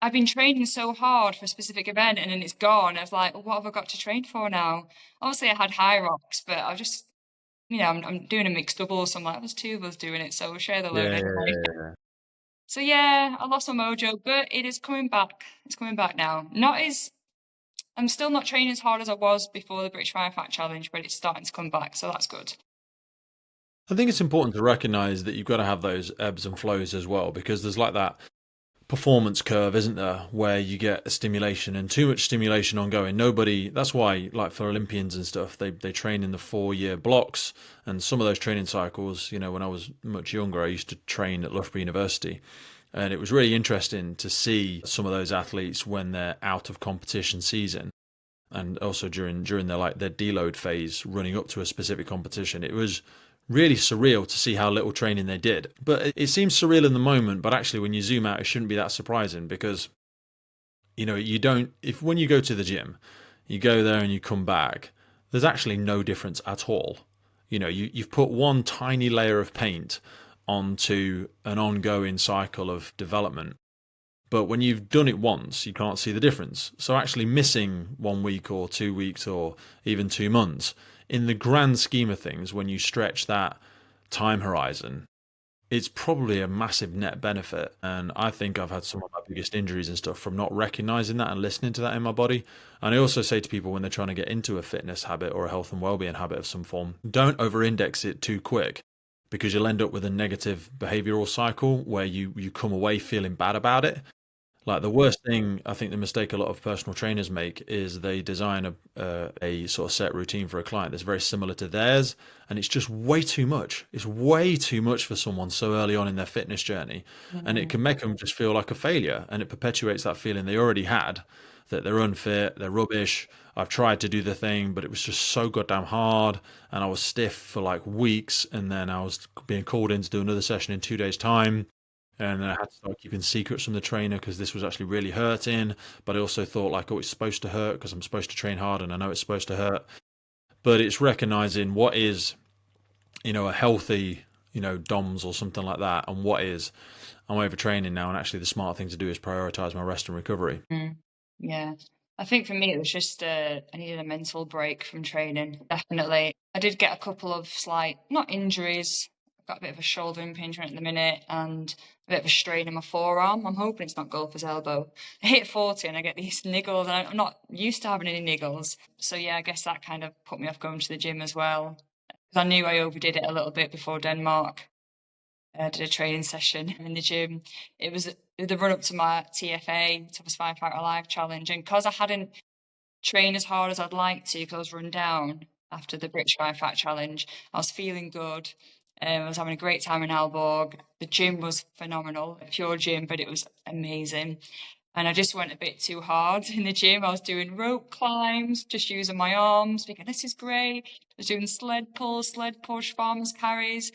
I've been training so hard for a specific event and then it's gone. I was like, well, what have I got to train for now? Obviously, I had high rocks, but I was just, I'm doing a mixed double. So I'm like, there's two of us doing it. So we'll share the Yeah, load yeah, anyway. yeah, yeah. So yeah, I lost my mojo, but it is coming back. It's coming back now. Not as I'm still not training as hard as I was before the British Firefight Challenge, but it's starting to come back, so that's good. I think it's important to recognize that you've got to have those ebbs and flows as well, because there's like that performance curve, isn't there, where you get a stimulation and too much stimulation ongoing. Nobody, that's why, like for Olympians and stuff, they train in the 4 year blocks. And some of those training cycles, when I was much younger, I used to train at Loughborough University. And it was really interesting to see some of those athletes when they're out of competition season and also during their deload phase running up to a specific competition. It was really surreal to see how little training they did. But it seems surreal in the moment, but actually when you zoom out, it shouldn't be that surprising because you don't if when you go to the gym, you go there and you come back, there's actually no difference at all. You've put one tiny layer of paint onto an ongoing cycle of development, but when you've done it once, you can't see the difference. So actually missing 1 week or 2 weeks or even 2 months, in the grand scheme of things, when you stretch that time horizon, it's probably a massive net benefit. And I think I've had some of my biggest injuries and stuff from not recognizing that and listening to that in my body. And I also say to people when they're trying to get into a fitness habit or a health and well-being habit of some form, don't over-index it too quick because you'll end up with a negative behavioral cycle where you come away feeling bad about it. Like the worst thing, I think the mistake a lot of personal trainers make is they design a sort of set routine for a client that's very similar to theirs, and it's just way too much. It's way too much for someone so early on in their fitness journey, and it Mm. can make them just feel like a failure, and it perpetuates that feeling they already had that they're unfit, they're rubbish. I've tried to do the thing, but it was just so goddamn hard, and I was stiff for like weeks, and then I was being called in to do another session in 2 days' time, and then I had to start keeping secrets from the trainer because this was actually really hurting. But I also thought like, oh, it's supposed to hurt because I'm supposed to train hard and I know it's supposed to hurt. But it's recognizing what is, a healthy, DOMS or something like that, and what is I'm overtraining now. And actually, the smart thing to do is prioritize my rest and recovery. Mm. Yeah. I think for me, it was just I needed a mental break from training. Definitely. I did get a couple of slight, not injuries. I've got a bit of a shoulder impingement at the minute and a bit of a strain in my forearm. I'm hoping it's not golfer's elbow. I hit 40 and I get these niggles, and I'm not used to having any niggles. So yeah, I guess that kind of put me off going to the gym as well. Because I knew I overdid it a little bit before Denmark. I did a training session in the gym. It was the run up to my TFA, Toughest Firefighter Alive challenge. And because I hadn't trained as hard as I'd like to, because I was run down after the British Firefight Challenge, I was feeling good. I was having a great time in Aalborg. The gym was phenomenal, a pure gym, but it was amazing. And I just went a bit too hard in the gym. I was doing rope climbs, just using my arms, thinking, this is great. I was doing sled pulls, sled push, farmers carries.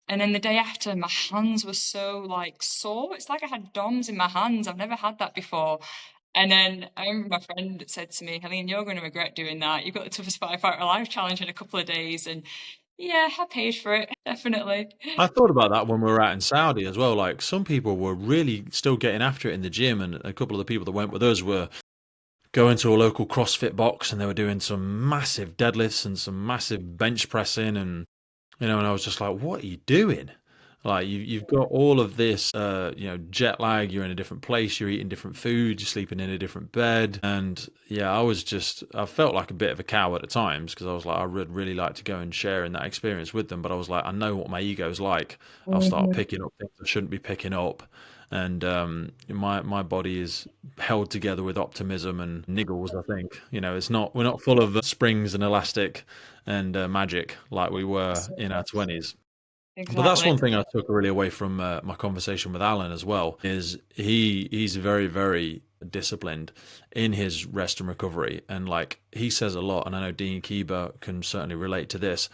And then the day after, my hands were so like sore. It's like I had DOMS in my hands. I've never had that before. And then I remember my friend said to me, Helene, you're going to regret doing that. You've got the toughest firefighter alive challenge in a couple of days. And yeah, I paid for it, definitely. I thought about that when we were out in Saudi as well. Like some people were really still getting after it in the gym, and a couple of the people that went with us were going to a local CrossFit box and they were doing some massive deadlifts and some massive bench pressing, and and I was just like, what are you doing? Like you've got all of this, jet lag. You're in a different place. You're eating different food. You're sleeping in a different bed. And yeah, I felt like a bit of a coward at times because I was like, I would really like to go and share in that experience with them. But I was like, I know what my ego's like. I'll start Mhm. picking up things I shouldn't be picking up. And my body is held together with optimism and niggles. I think we're not full of springs and elastic and magic like we were in our 20s. But that's Exactly. one thing I took really away from my conversation with Alan as well is he's very very disciplined in his rest and recovery, and like he says a lot, and I know Dean Keeber can certainly relate to this.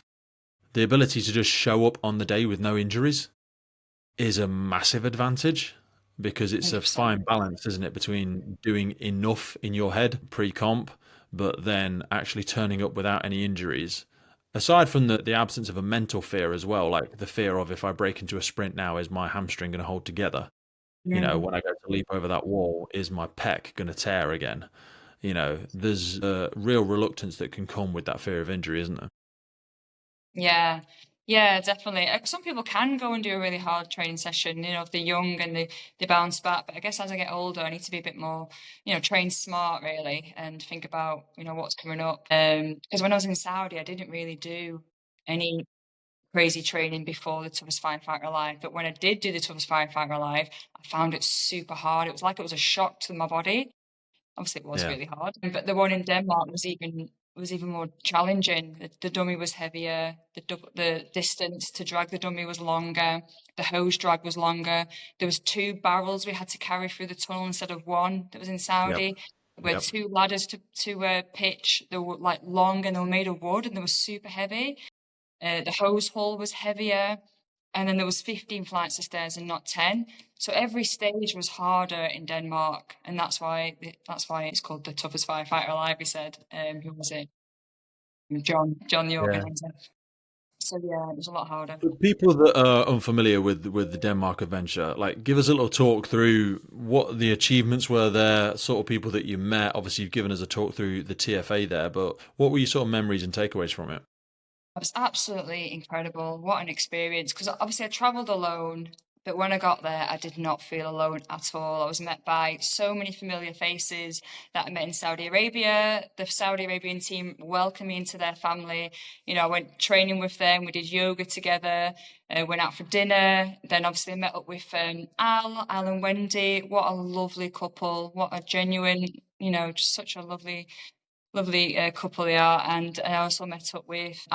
The ability to just show up on the day with no injuries is a massive advantage because it's a 100%. fine balance, isn't it, between doing enough in your head pre-comp, but then actually turning up without any injuries. Aside from the absence of a mental fear as well, like the fear of if I break into a sprint now, is my hamstring going to hold together? Mm. When I go to leap over that wall, is my pec going to tear again? There's a real reluctance that can come with that fear of injury, isn't there? Yeah. Yeah, definitely. Some people can go and do a really hard training session, if they're young and they bounce back. But I guess as I get older, I need to be a bit more, train smart really and think about, what's coming up. Because when I was in Saudi, I didn't really do any crazy training before the toughest firefighter alive. But when I did do the toughest firefighter alive, I found it super hard. It was like it was a shock to my body. Obviously, it was Yeah, really hard, but the one in Denmark was even more challenging. The dummy was heavier, the distance to drag the dummy was longer, the hose drag was longer. There was 2 barrels we had to carry through the tunnel instead of 1 that was in yep, Saudi. There were yep, 2 ladders to pitch. They were, like, long, and they were made of wood, and they were super heavy. The hose haul was heavier, and then there was 15 flights of stairs and not 10. So every stage was harder in Denmark, and that's why it's called the toughest firefighter alive. He said, who was it? John, the yeah. organizer. So yeah, it was a lot harder. For people that are unfamiliar with the Denmark adventure, like give us a little talk through what the achievements were there, sort of people that you met. Obviously, you've given us a talk through the TFA there, but what were your sort of memories and takeaways from it? It was absolutely incredible. What an experience! Because obviously I travelled alone, But when I got there, I did not feel alone at all. I was met by so many familiar faces that I met in Saudi Arabia. The Saudi Arabian team welcomed me into their family. You know, I went training with them. We did yoga together, went out for dinner. Then obviously I met up with Al and Wendy. What a lovely couple. What a genuine, you know, just such a lovely couple they are. And I also met up with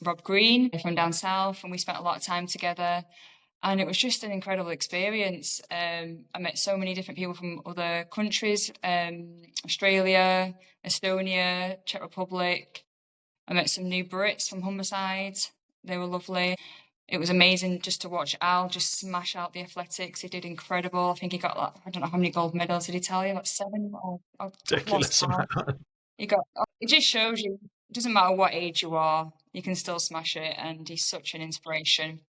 Rob Green from down south, and we spent a lot of time together. And it was just an incredible experience. I met so many different people from other countries, Australia, Estonia, Czech Republic. I met some new Brits from Humberside. They were lovely. It was amazing just to watch Al just smash out the athletics. He did incredible. I think he got like, I don't know how many gold medals did he tell you? Like 7? I've lost Ridiculous count. amount. He got, it just shows you, it doesn't matter what age you are, you can still smash it. And he's such an inspiration.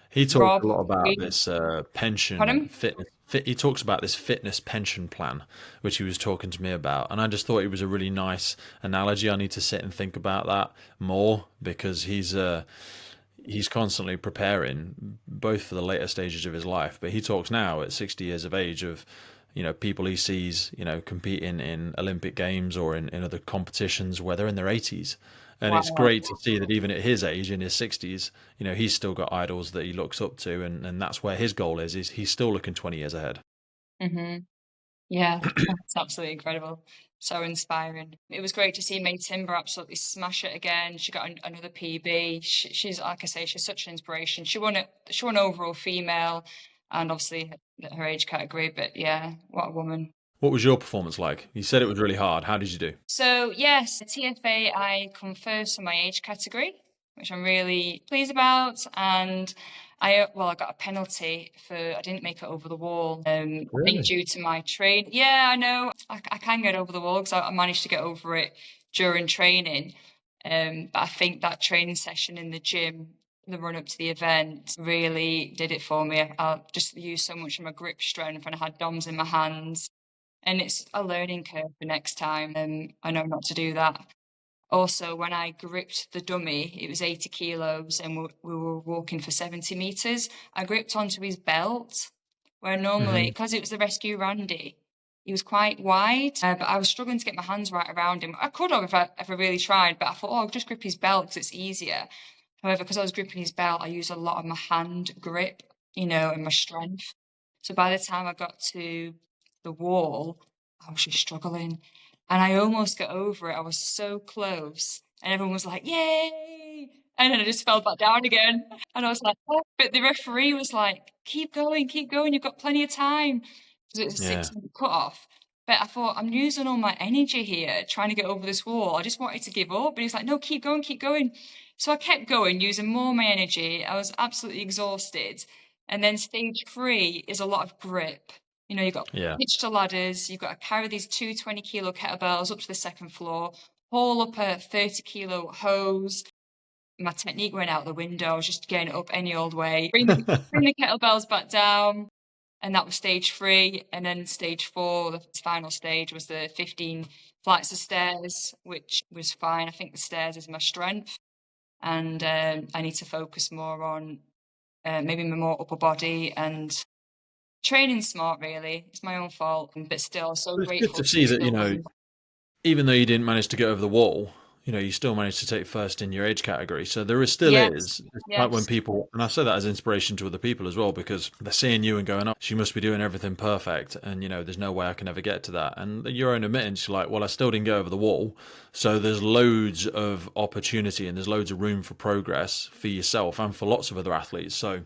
He talks Rob, a lot about Green, this pension pardon? fitness. He talks about this fitness pension plan, which he was talking to me about, and I just thought it was a really nice analogy. I need to sit and think about that more because he's constantly preparing both for the later stages of his life. But he talks now at 60 years of age of, people he sees, competing in Olympic Games or in other competitions where they're in their 80s. And it's Wow. great to see that even at his age, in his 60s, he's still got idols that he looks up to, and that's where his goal is he's still looking 20 years ahead. Hmm. Yeah, that's absolutely incredible. So inspiring. It was great to see May Timber absolutely smash it again. She got another PB. She's, like I say, she's such an inspiration. She won it. She won overall female, and obviously her age category. But yeah, what a woman. What was your performance like? You said it was really hard. How did you do? So yes, TFA, I come first in my age category, which I'm really pleased about. And I got a penalty for I didn't make it over the wall. I think Really? due to my train. Yeah, I know I can get over the wall because I managed to get over it during training. But I think that training session in the gym, the run up to the event, really did it for me. I just used so much of my grip strength, and I had DOMs in my hands, and it's a learning curve for next time. I know not to do that. Also, when I gripped the dummy, it was 80 kilos and we were walking for 70 meters. I gripped onto his belt, where normally, Hmm. because it was the Rescue Randy, he was quite wide, but I was struggling to get my hands right around him. I could have if I really tried, but I thought, oh, I'll just grip his belt because it's easier. However, because I was gripping his belt, I used a lot of my hand grip, and my strength. So by the time I got to the wall, I was just struggling. And I almost got over it. I was so close. And everyone was like, yay! And then I just fell back down again. And I was like, oh. But the referee was like, keep going, you've got plenty of time. Because it was a Yeah. 6 minute cut off. But I thought, I'm using all my energy here trying to get over this wall. I just wanted to give up. But he's like, no, keep going, keep going. So I kept going, using more of my energy. I was absolutely exhausted. And then stage 3 is a lot of grip. You've got Yeah. hitch to ladders, you've got to carry these 20 kilo kettlebells up to the second floor, haul up a 30 kilo hose. My technique went out the window. I was just getting it up any old way. Bring the kettlebells back down. And that was stage 3. And then stage 4, the final stage, was the 15 flights of stairs, which was fine. I think the stairs is my strength. And I need to focus more on maybe my more upper body and training smart, really. It's my own fault, but still so It's good grateful to to see that, still win. even though you didn't manage to get over the wall, you still managed to take first in your age category. So there is still Yes, is, despite when yes. people, and I say that as inspiration to other people as well, because they're seeing you and going, oh, she must be doing everything perfect. And, there's no way I can ever get to that. And your own admittance, you're like, well, I still didn't get over the wall. So there's loads of opportunity and there's loads of room for progress for yourself and for lots of other athletes. So,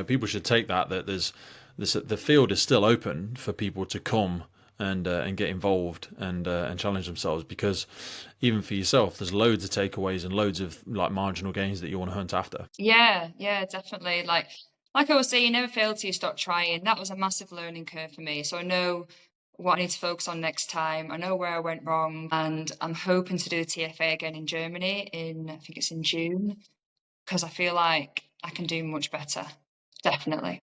people should take that there's this, the field is still open for people to come and get involved and challenge themselves, because even for yourself there's loads of takeaways and loads of like marginal gains that you want to hunt after. Yeah, yeah, definitely. Like I was saying, you never fail till you stop trying. That was a massive learning curve for me. So I know what I need to focus on next time. I know where I went wrong, and I'm hoping to do the TFA again in Germany I think it's in June, because I feel like I can do much better. Definitely.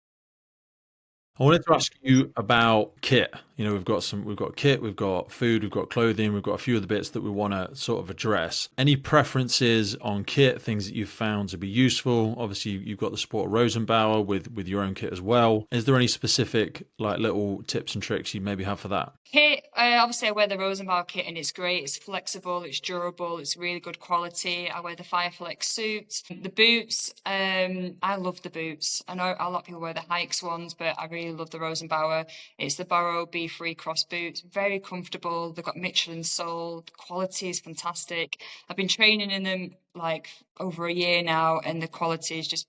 I wanted to ask you about kit. We've got kit, we've got food, we've got clothing, we've got a few of the bits that we want to sort of address. Any preferences on kit, things that you've found to be useful? Obviously, you've got the support of Rosenbauer with your own kit as well. Is there any specific like little tips and tricks you maybe have for that? Kit, obviously I wear the Rosenbauer kit and it's great. It's flexible, it's durable, it's really good quality. I wear the Fireflex suit. The boots, I love the boots. I know a lot of people wear the Hikes ones, but I really love the Rosenbauer. It's the Borough B3 cross boots. Very comfortable. They've got Michelin sole. The quality is fantastic. I've been training in them like over a year now, and the quality is just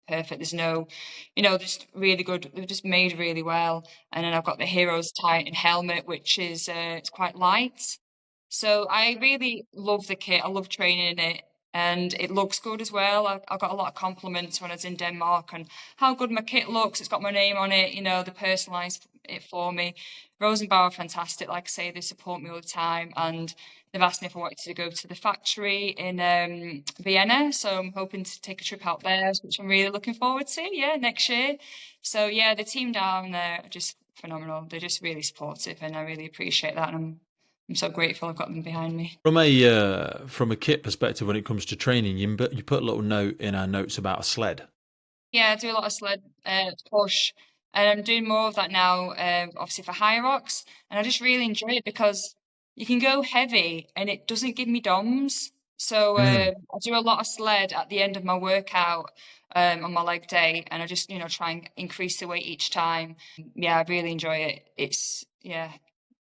perfect. There's no, just really good. They're just made really well. And then I've got the Heroes Titan helmet, which is it's quite light. So I really love the kit. I love training in it. And it looks good as well. I got a lot of compliments when I was in Denmark on how good my kit looks. It's got my name on it, they personalised it for me. Rosenbauer are fantastic. Like I say, they support me all the time. And they've asked me if I wanted to go to the factory in Vienna. So I'm hoping to take a trip out there, which I'm really looking forward to. Yeah, next year. So yeah, the team down there are just phenomenal. They're just really supportive, and I really appreciate that. And I'm so grateful I've got them behind me. From a kit perspective, when it comes to training, you put a little note in our notes about a sled. Yeah, I do a lot of sled push, and I'm doing more of that now, obviously for high rocks, and I just really enjoy it because you can go heavy and it doesn't give me DOMS. So Mm. I do a lot of sled at the end of my workout on my leg day, and I just try and increase the weight each time. Yeah, I really enjoy it. It's yeah,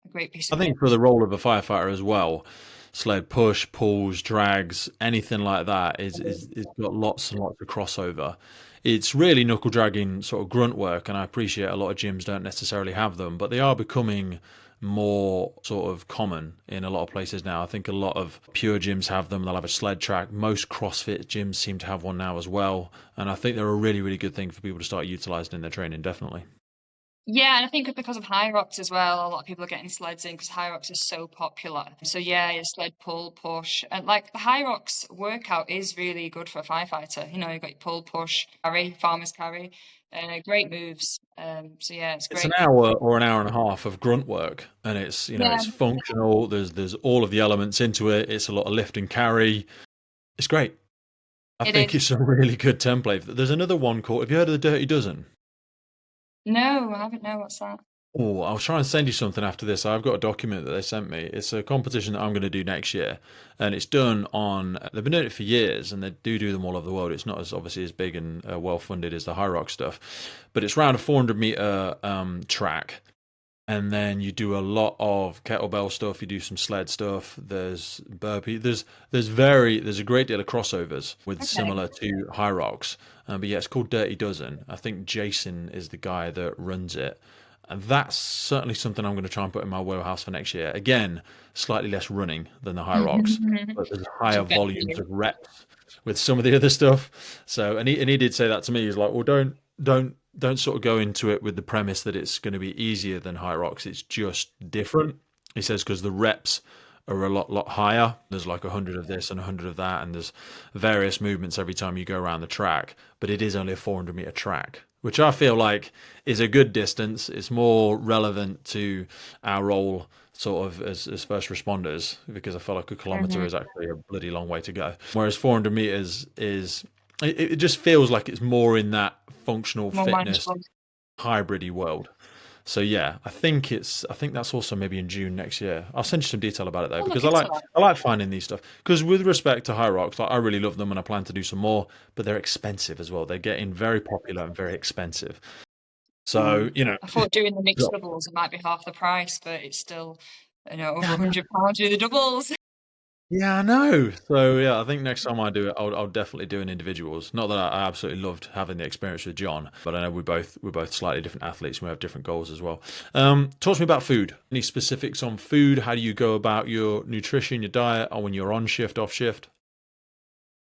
a great piece I of kit. think for the role of a firefighter as well, sled push, pulls, drags, anything like that is got lots and lots of crossover. It's really knuckle dragging sort of grunt work, and I appreciate a lot of gyms don't necessarily have them, but they are becoming more sort of common in a lot of places now. I think a lot of pure gyms have them. They'll have a sled track. Most CrossFit gyms seem to have one now as well, and I think they're a really, really good thing for people to start utilizing in their training, definitely. Yeah, and I think because of high rocks as well, a lot of people are getting sleds in because high rocks is so popular. So yeah, sled pull, push, and like the high rocks workout is really good for a firefighter. You've got your pull, push, carry, farmer's carry, great moves. So yeah, it's It's an great. hour or an hour and a half of grunt work, and Yeah, it's functional. There's all of the elements into it. It's a lot of lift and carry. It's great. I it think is. it's a really good template. There's another one called. Have you heard of the Dirty Dozen? No, I haven't. No, what's that? Oh, I'll try and send you something after this. I've got a document that they sent me. It's a competition that I'm going to do next year, and it's done on. They've been doing it for years, and they do them all over the world. It's not as obviously as big and well funded as the high rock stuff, but it's around a 400-meter track, and then you do a lot of kettlebell stuff. You do some sled stuff. There's burpee. There's a great deal of crossovers with Okay. similar to high rocks. But yeah, it's called Dirty Dozen. I think Jason is the guy that runs it, and that's certainly something I'm going to try and put in my wheelhouse for next year. Again, slightly less running than the high rocks, but there's Which higher is better for volumes you. of reps with some of the other stuff. So, and he did say that to me. He's like, well, don't sort of go into it with the premise that it's going to be easier than high rocks. It's just different. He says because the reps are a lot higher. There's like 100 of this and 100 of that, and there's various movements every time you go around the track. But it is only a 400-meter track, which I feel like is a good distance. It's more relevant to our role sort of as first responders because I feel like a kilometer Hmm. is actually a bloody long way to go. Whereas 400 meters is it just feels like it's more in that functional More fitness manageable. hybridy world. So yeah, I think that's also maybe in June next year. I'll send you some detail about it though I'll look because into that. I like finding these stuff because with respect to high rocks, like I really love them and I plan to do some more, but they're expensive as well. They're getting very popular and very expensive. So I thought doing the mixed doubles it might be half the price, but it's still, over yeah, £100 to do the doubles. yeah, I know. So yeah, I think next time I do it, I'll definitely do an individuals. Not that I absolutely loved having the experience with John, but I know we're both slightly different athletes and we have different goals as well. Talk to me about food. Any specifics on food? How do you go about your nutrition, your diet, or when you're on shift, off shift?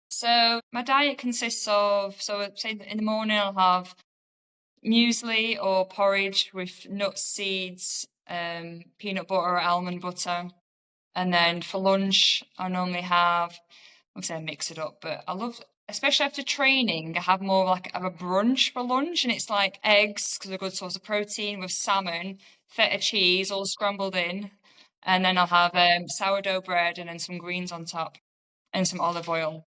So my diet consists of, so say that in the morning I'll have muesli or porridge with nuts, seeds, peanut butter or almond butter. And then for lunch, I normally have, obviously I mix it up, but I love especially after training, I have more like of a brunch for lunch, and it's like eggs because they're a good source of protein with salmon, feta cheese, all scrambled in, and then I'll have sourdough bread and then some greens on top and some olive oil.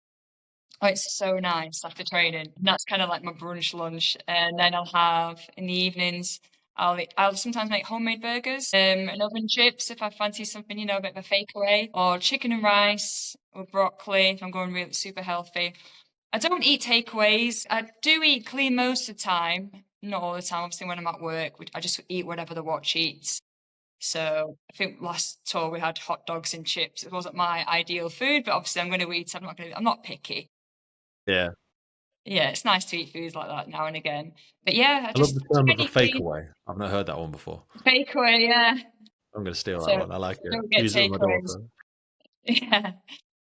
Oh, it's so nice after training. And that's kind of like my brunch lunch. And then I'll have in the evenings, I'll sometimes make homemade burgers, and oven chips if I fancy something, a bit of a fake away, or chicken and rice or broccoli if I'm going really super healthy. I don't eat takeaways. I do eat clean most of the time, not all the time. Obviously, when I'm at work, I just eat whatever the watch eats. So I think last tour we had hot dogs and chips. It wasn't my ideal food, but obviously I'm going to eat. I'm not picky. Yeah. Yeah, it's nice to eat foods like that now and again. But yeah, I I love just the term of a tiny fake clean away. I've not heard that one before. takeaway. Yeah, I'm going to steal that so one. I like it. don't get Use it with my takeaways. daughter. Yeah.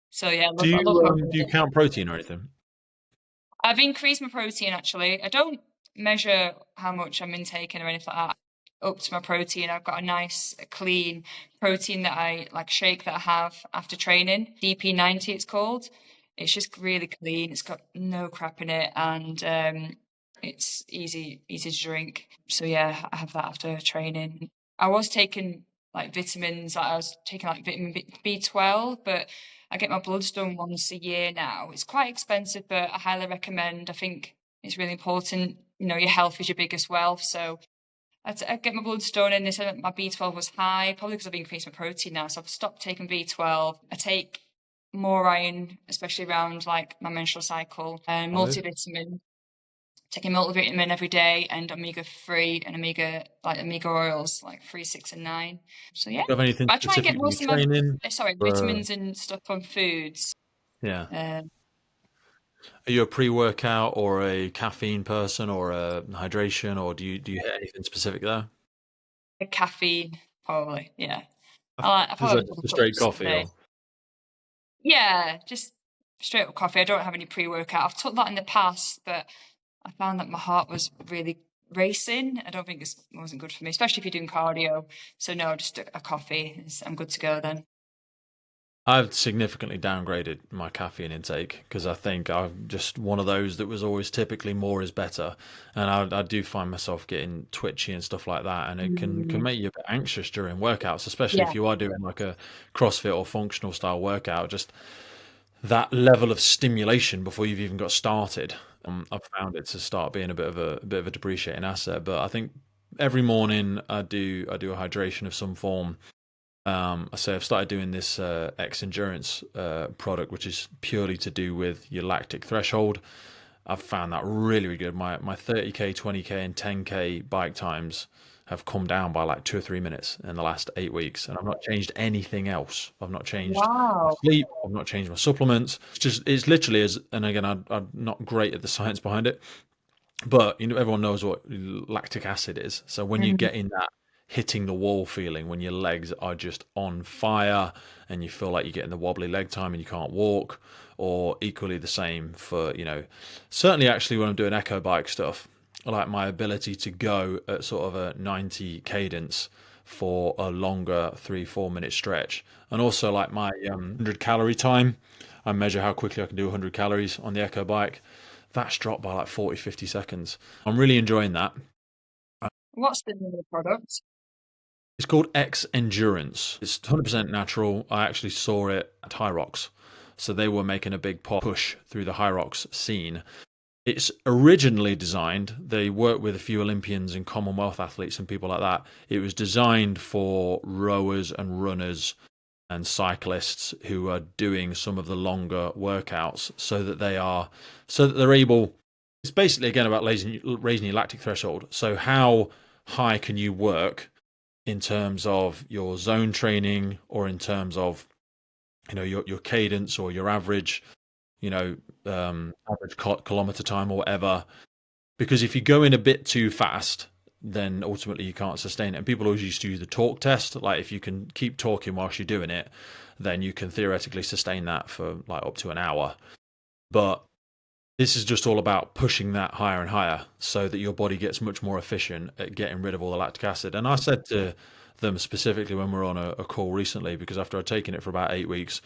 So yeah, I love Do you homemade. count protein or anything? I've increased my protein actually. I don't measure how much I'm intaking or anything like that. Up to my protein. I've got a nice clean protein that I like shake that I have after training. DP90 it's called. It's just really clean. It's got no crap in it and it's easy to drink. So yeah, I have that after training. I was taking like vitamins, like I was taking like vitamin B12, but I get my bloods done once a year now. It's quite expensive, but I highly recommend. I think it's really important. Your health is your biggest wealth. So I get my bloods done, and they said that my B12 was high, probably because I've increased my protein now. So I've stopped taking B12. I take more iron, especially around like my menstrual cycle, and Olive? multivitamin. Taking multivitamin every day and omega-3 and omega oils like 3, 6, and 9. So yeah, Do you have anything but I try and get specific when you're most of my training? sorry Uh, vitamins and stuff from foods. yeah. Um, Are you a pre-workout or a caffeine person or a hydration, or do you hit anything specific there? caffeine probably. Yeah, I Is probably have that a couple just of straight cups a coffee day. or? Yeah, just straight up coffee. I don't have any pre-workout. I've took that in the past, but I found that my heart was really racing. I don't think it wasn't good for me, especially if you're doing cardio. So no, just a coffee. I'm good to go then. I've significantly downgraded my caffeine intake because I think I'm just one of those that was always typically more is better, and I do find myself getting twitchy and stuff like that, and it can Mm, make you a bit anxious during workouts, especially yeah, if you are doing like a CrossFit or functional style workout. Just that level of stimulation before you've even got started, I've found it to start being a bit of a depreciating asset. But I think every morning I do a hydration of some form. I say I've started doing this X Endurance product, which is purely to do with your lactic threshold. I've found that really, really good. My 30k, 20k, and 10k bike times have come down by like 2 or 3 minutes in the last 8 weeks, and I've not changed anything else. I've not changed my wow. sleep. I've not changed my supplements. It's literally as, and again, I'm not great at the science behind it, but everyone knows what lactic acid is. So when you Mhm. get in that hitting the wall feeling, when your legs are just on fire and you feel like you're getting the wobbly leg time and you can't walk, or equally the same for, certainly actually when I'm doing echo bike stuff, I like my ability to go at sort of a 90 cadence for a longer 3 4 minute stretch, and also like my 100 calorie time. I measure how quickly I can do 100 calories on the echo bike. That's dropped by like 40 50 seconds. I'm really enjoying that. What's the name of the product? It's called X Endurance. It's 100% natural. I actually saw it at High Rocks. So they were making a big push through the High Rocks scene. It's originally designed, they work with a few Olympians and Commonwealth athletes and people like that. It was designed for rowers and runners and cyclists who are doing some of the longer workouts so that they're able. It's basically again about raising your lactic threshold. So how high can you work in terms of your zone training or in terms of your cadence or your average you know average kilometer time or whatever, because if you go in a bit too fast, then ultimately you can't sustain it. And people always used to use the talk test. Like if you can keep talking whilst you're doing it, then you can theoretically sustain that for like up to an hour. But this is just all about pushing that higher and higher so that your body gets much more efficient at getting rid of all the lactic acid. And I said to them specifically when we were on a call recently, because after I'd taken it for about 8 weeks,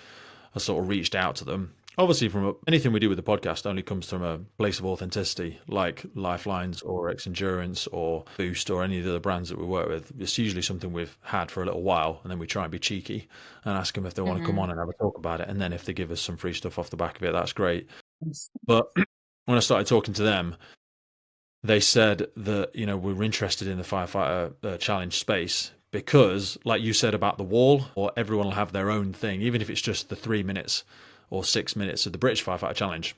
I sort of reached out to them Obviously, anything we do with the podcast only comes from a place of authenticity, like Lifelines or X Endurance or Boost or any of the other brands that we work with. It's usually something we've had for a little while, and then we try and be cheeky and ask them if they want to come Hmm. on and have a talk about it. And then if they give us some free stuff off the back of it, that's great. But when I started talking to them, they said that we were interested in the firefighter challenge space because, like you said about the wall, or everyone will have their own thing, even if it's just the 3 minutes or 6 minutes of the British firefighter challenge.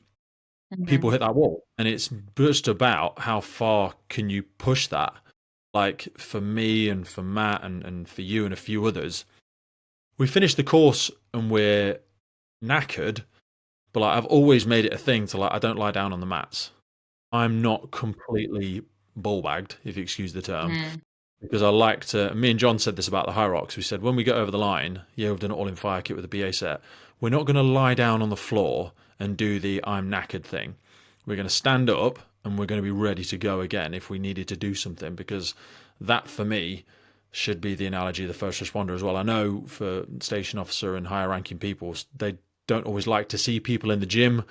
People Hmm. hit that wall, and it's just about how far can you push that. Like for me and for Matt and for you and a few others, we finished the course and we're knackered, but like I've always made it a thing to like I don't lie down on the mats. I'm not completely ball bagged, if you excuse the term, Hmm. because I like to. Me and John said this about the High Rocks. We said when we get over the line, yeah, we've done it all in fire kit with the BA set. We're not going to lie down on the floor and do the I'm knackered thing. We're going to stand up and we're going to be ready to go again if we needed to do something, because that for me should be the analogy of the first responder as well. I know for station officer and higher ranking people, they don't always like to see people in the gym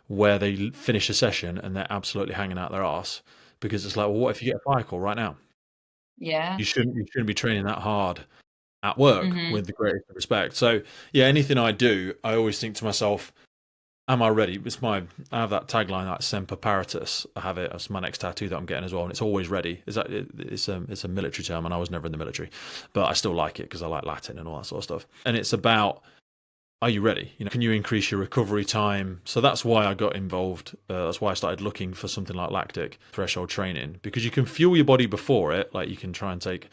where they finish a session and they're absolutely hanging out their arse, because it's like, well, what if you get a fire call right now? Yeah. You shouldn't be training that hard at work, Hmm. with the greatest respect. So yeah, anything I do, I always think to myself, am I ready? I have that tagline, like Semper Paratus. I have it as my next tattoo that I'm getting as well, and it's always ready. It's a military term, and I was never in the military, but I still like it because I like Latin and all that sort of stuff. And it's about, are you ready? Can you increase your recovery time? So that's why I got involved. That's why I started looking for something like lactic threshold training, because you can fuel your body before it. Like you can try and take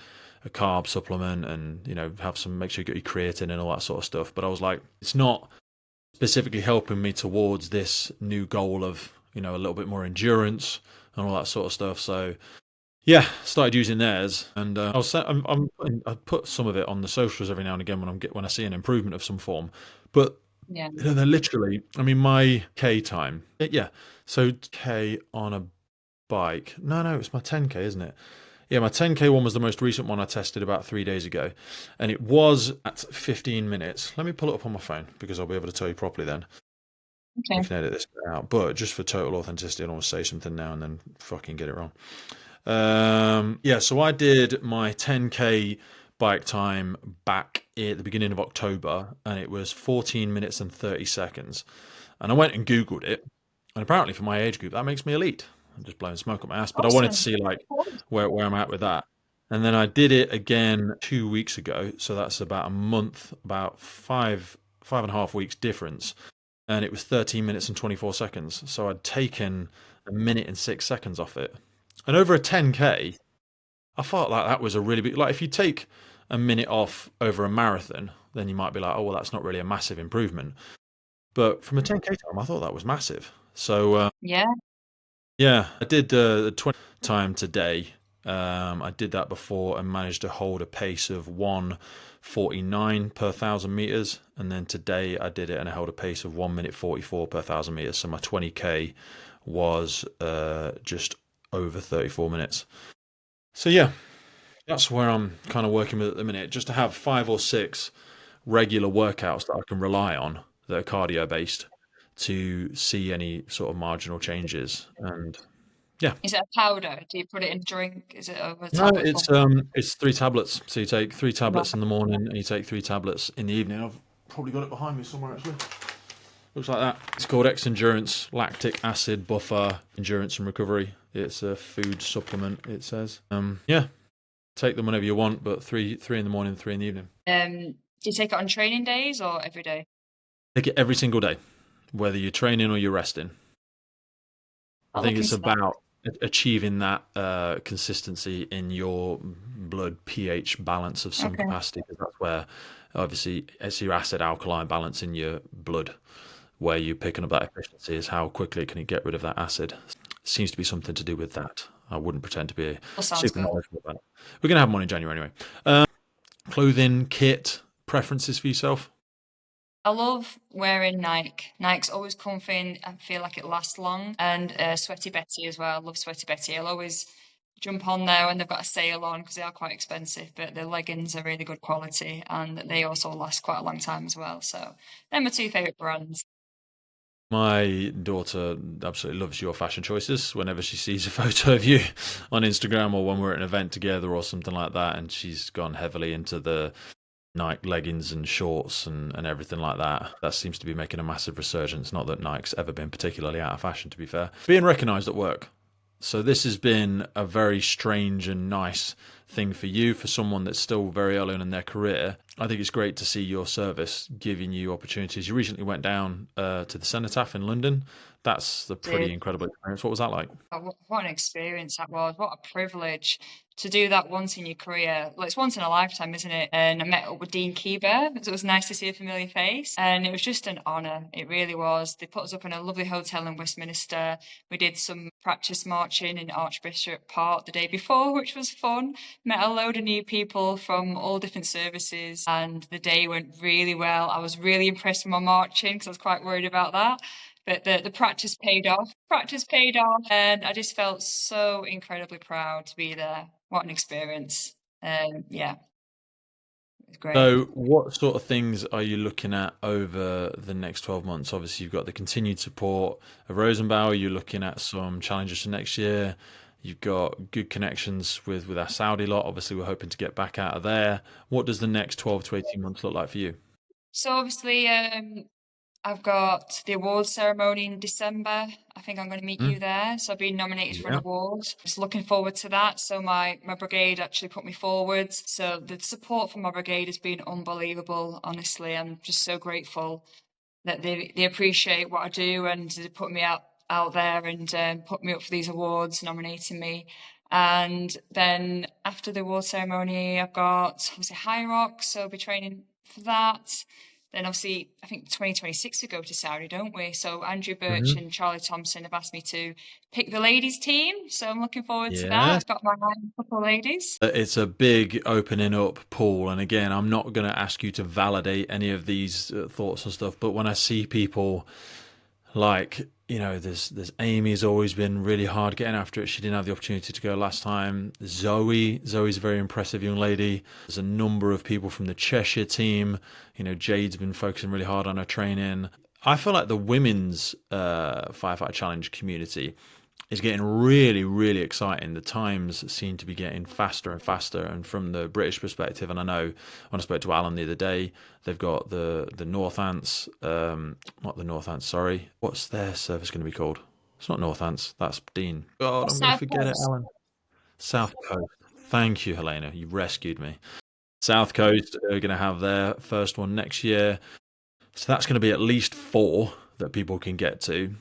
a carb supplement and have some, make sure you get your creatine and all that sort of stuff. But I was like, it's not specifically helping me towards this new goal of a little bit more endurance and all that sort of stuff. So yeah, started using theirs, and I put some of it on the socials every now and again when I see an improvement of some form. But Yeah. they're literally, I mean, my K time, yeah. So K on a bike. No, it's my 10K, isn't it? Yeah, my 10K one was the most recent one I tested about 3 days ago, and it was at 15 minutes. Let me pull it up on my phone because I'll be able to tell you properly then. We Okay. can edit this out, but just for total authenticity, I don't want to say something now and then fucking get it wrong. Yeah, so I did my 10K bike time back at the beginning of October, and it was 14 minutes and 30 seconds. And I went and Googled it, and apparently for my age group, that makes me elite. I'm just blowing smoke up my ass, but I wanted to Awesome. see like where I'm at with that. And then I did it again 2 weeks ago, so that's about a month, about five and a half weeks difference, and it was 13 minutes and 24 seconds. So I'd taken a minute and 6 seconds off it. And over a 10K, I felt like that was a really big. Like, if you take a minute off over a marathon, then you might be like, oh, well, that's not really a massive improvement. But from a 10K time, I thought that was massive. So, Yeah. yeah, I did the 20 time today. I did that before and managed to hold a pace of 1:49 per 1,000 meters. And then today I did it and I held a pace of 1 minute 44 per 1,000 meters. So my 20K was just over 34 minutes. So yeah, that's where I'm kind of working with at the minute, just to have 5 or 6 regular workouts that I can rely on that are cardio based to see any sort of marginal changes. And yeah, Is it a powder? Do you put it in a drink? Is it over a no, tablet form? it's 3 tablets. So you take 3 tablets in Right. the morning and you take 3 tablets in the evening. I've probably got it behind me somewhere actually. Looks like that. It's called X Endurance Lactic Acid Buffer Endurance and Recovery. It's a food supplement. It says. Yeah, take them whenever you want, but three in the morning, 3 in the evening. Do you take it on training days or every day? Take it every single day, whether you're training or you're resting. I I'll think look it's into that. about achieving that consistency in your blood pH balance of some Okay. capacity, because that's where obviously it's your acid alkaline balance in your blood where you're picking up that efficiency, is how quickly can you get rid of that acid. Seems to be something to do with that. I wouldn't pretend to be That sounds super good. knowledgeable about it. We're going to have one in January anyway. Clothing, kit, preferences for yourself? I love wearing Nike. Nike's always comfy and I feel like it lasts long. And Sweaty Betty as well. I love Sweaty Betty. I'll always jump on there when they've got a sale on because they are quite expensive, but the leggings are really good quality and they also last quite a long time as well. So they're my two favourite brands. My daughter absolutely loves your fashion choices whenever she sees a photo of you on Instagram or when we're at an event together or something like that. And she's gone heavily into the Nike leggings and shorts and everything like that. That seems to be making a massive resurgence. Not that Nike's ever been particularly out of fashion, to be fair. Being recognised at work. So this has been a very strange and nice thing for you, for someone that's still very early on in their career. I think it's great to see your service giving you opportunities. You recently went down to the Cenotaph in London. That's a pretty incredible experience. What was that like? What an experience that was. What a privilege to do that once in your career. Well, it's once in a lifetime, isn't it? And I met up with Dean Keeber, so it was nice to see a familiar face. And it was just an honour. It really was. They put us up in a lovely hotel in Westminster. We did some practice marching in Archbishop Park the day before, which was fun. Met a load of new people from all different services, and the day went really well. I was really impressed with my marching because I was quite worried about that. But the practice paid off. Practice paid off, and I just felt so incredibly proud to be there. What an experience! Yeah, it was great. So, what sort of things are you looking at over the next 12 months? Obviously, you've got the continued support of Rosenbauer. You're looking at some challenges for next year. You've got good connections with our Saudi lot. Obviously, we're hoping to get back out of there. What does the next 12 to 18 months look like for you? So obviously, I've got the awards ceremony in December. I think I'm going to meet you Mm, there. So I've been nominated for an yeah. award. Just looking forward to that. So my brigade actually put me forwards. So the support from my brigade has been unbelievable. Honestly, I'm just so grateful that they appreciate what I do and they put me out there and put me up for these awards, nominating me. And then after the award ceremony, I've got obviously High Rock, so I'll be training for that. Then obviously, I think 2026 we go to Saudi, don't we? So Andrew Birch Hmm. and Charlie Thompson have asked me to pick the ladies team, so I'm looking forward to that. Yes. I've got my eye on a couple of ladies. It's a big opening up pool. And again, I'm not going to ask you to validate any of these thoughts and stuff. But when I see people like, there's Amy's always been really hard getting after it. She didn't have the opportunity to go last time. Zoe's a very impressive young lady. There's a number of people from the Cheshire team. Jade's been focusing really hard on her training. I feel like the women's firefighter challenge community is getting really, really exciting. The times seem to be getting faster and faster. And from the British perspective, and I know when I spoke to Alan the other day, they've got the North Ants, not the North Ants, sorry. What's their service going to be called? It's not North Ants, that's Dean. God, I'm going to South forget it, Coast. Alan. South Coast. Thank you, Helena. You rescued me. South Coast are going to have their first one next year. So that's going to be at least four that people can get to.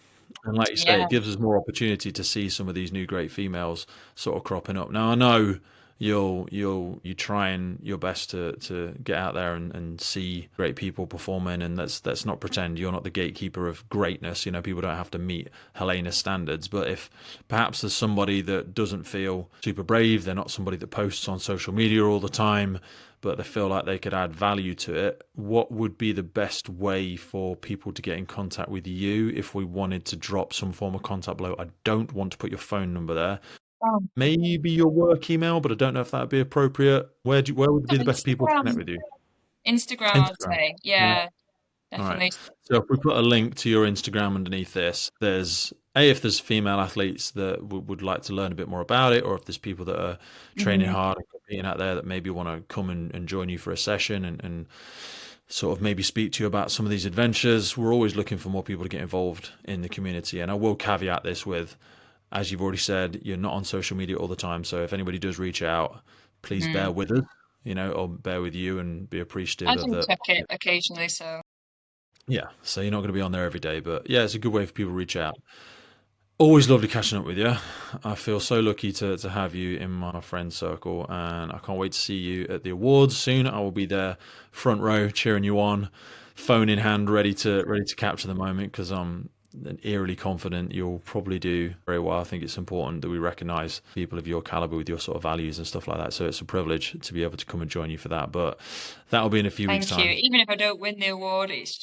And like you say, Yeah. it gives us more opportunity to see some of these new great females sort of cropping up. Now I know you trying your best to get out there and see great people performing, and let's not pretend you're not the gatekeeper of greatness. People don't have to meet Helena's standards. But if perhaps there's somebody that doesn't feel super brave, they're not somebody that posts on social media all the time, but they feel like they could add value to it, what would be the best way for people to get in contact with you if we wanted to drop some form of contact below? I don't want to put your phone number there. Um, Maybe your work email, but I don't know if that'd be appropriate. Where would be the best people to connect Instagram. with you? Instagram, I'd Instagram. say. Yeah. Yeah, All right. definitely. So if we put a link to your Instagram underneath this, if there's female athletes that would like to learn a bit more about it, or if there's people that are training Mhm. hard and competing out there that maybe want to come and join you for a session and sort of maybe speak to you about some of these adventures. We're always looking for more people to get involved in the community. And I will caveat this with, as you've already said, you're not on social media all the time. So if anybody does reach out, please bear Mhm. with us, or bear with you and be I appreciative of do the. check it occasionally, so Yeah, so you're not going to be on there every day, but yeah, it's a good way for people to reach out. Always lovely catching up with you. I feel so lucky to have you in my friend circle, and I can't wait to see you at the awards soon. I will be there, front row, cheering you on, phone in hand, ready to capture the moment because I'm eerily confident you'll probably do very well. I think it's important that we recognise people of your caliber with your sort of values and stuff like that. So it's a privilege to be able to come and join you for that. But that'll be in a few weeks' thank you. time. Even if I don't win the award, it's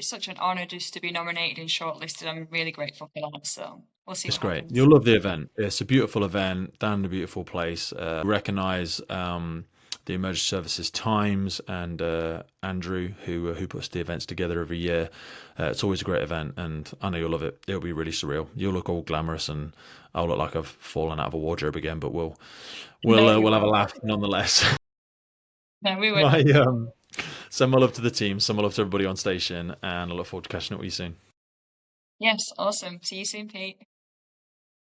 such an honour just to be nominated and shortlisted. I'm really grateful for that. So we'll see It's what great. happens. You'll love the event. It's a beautiful event down in a beautiful place. Recognise. the emergency services Times and Andrew, who puts the events together every year. It's always a great event, and I know you'll love it. It'll be really surreal. You'll look all glamorous, and I'll look like I've fallen out of a wardrobe again. But we'll No, you we'll have a won't. laugh nonetheless. No, we My wouldn't. send my love to the team, send my love to everybody on station, and I look forward to catching up with you soon. Yes, awesome. See you soon, Pete.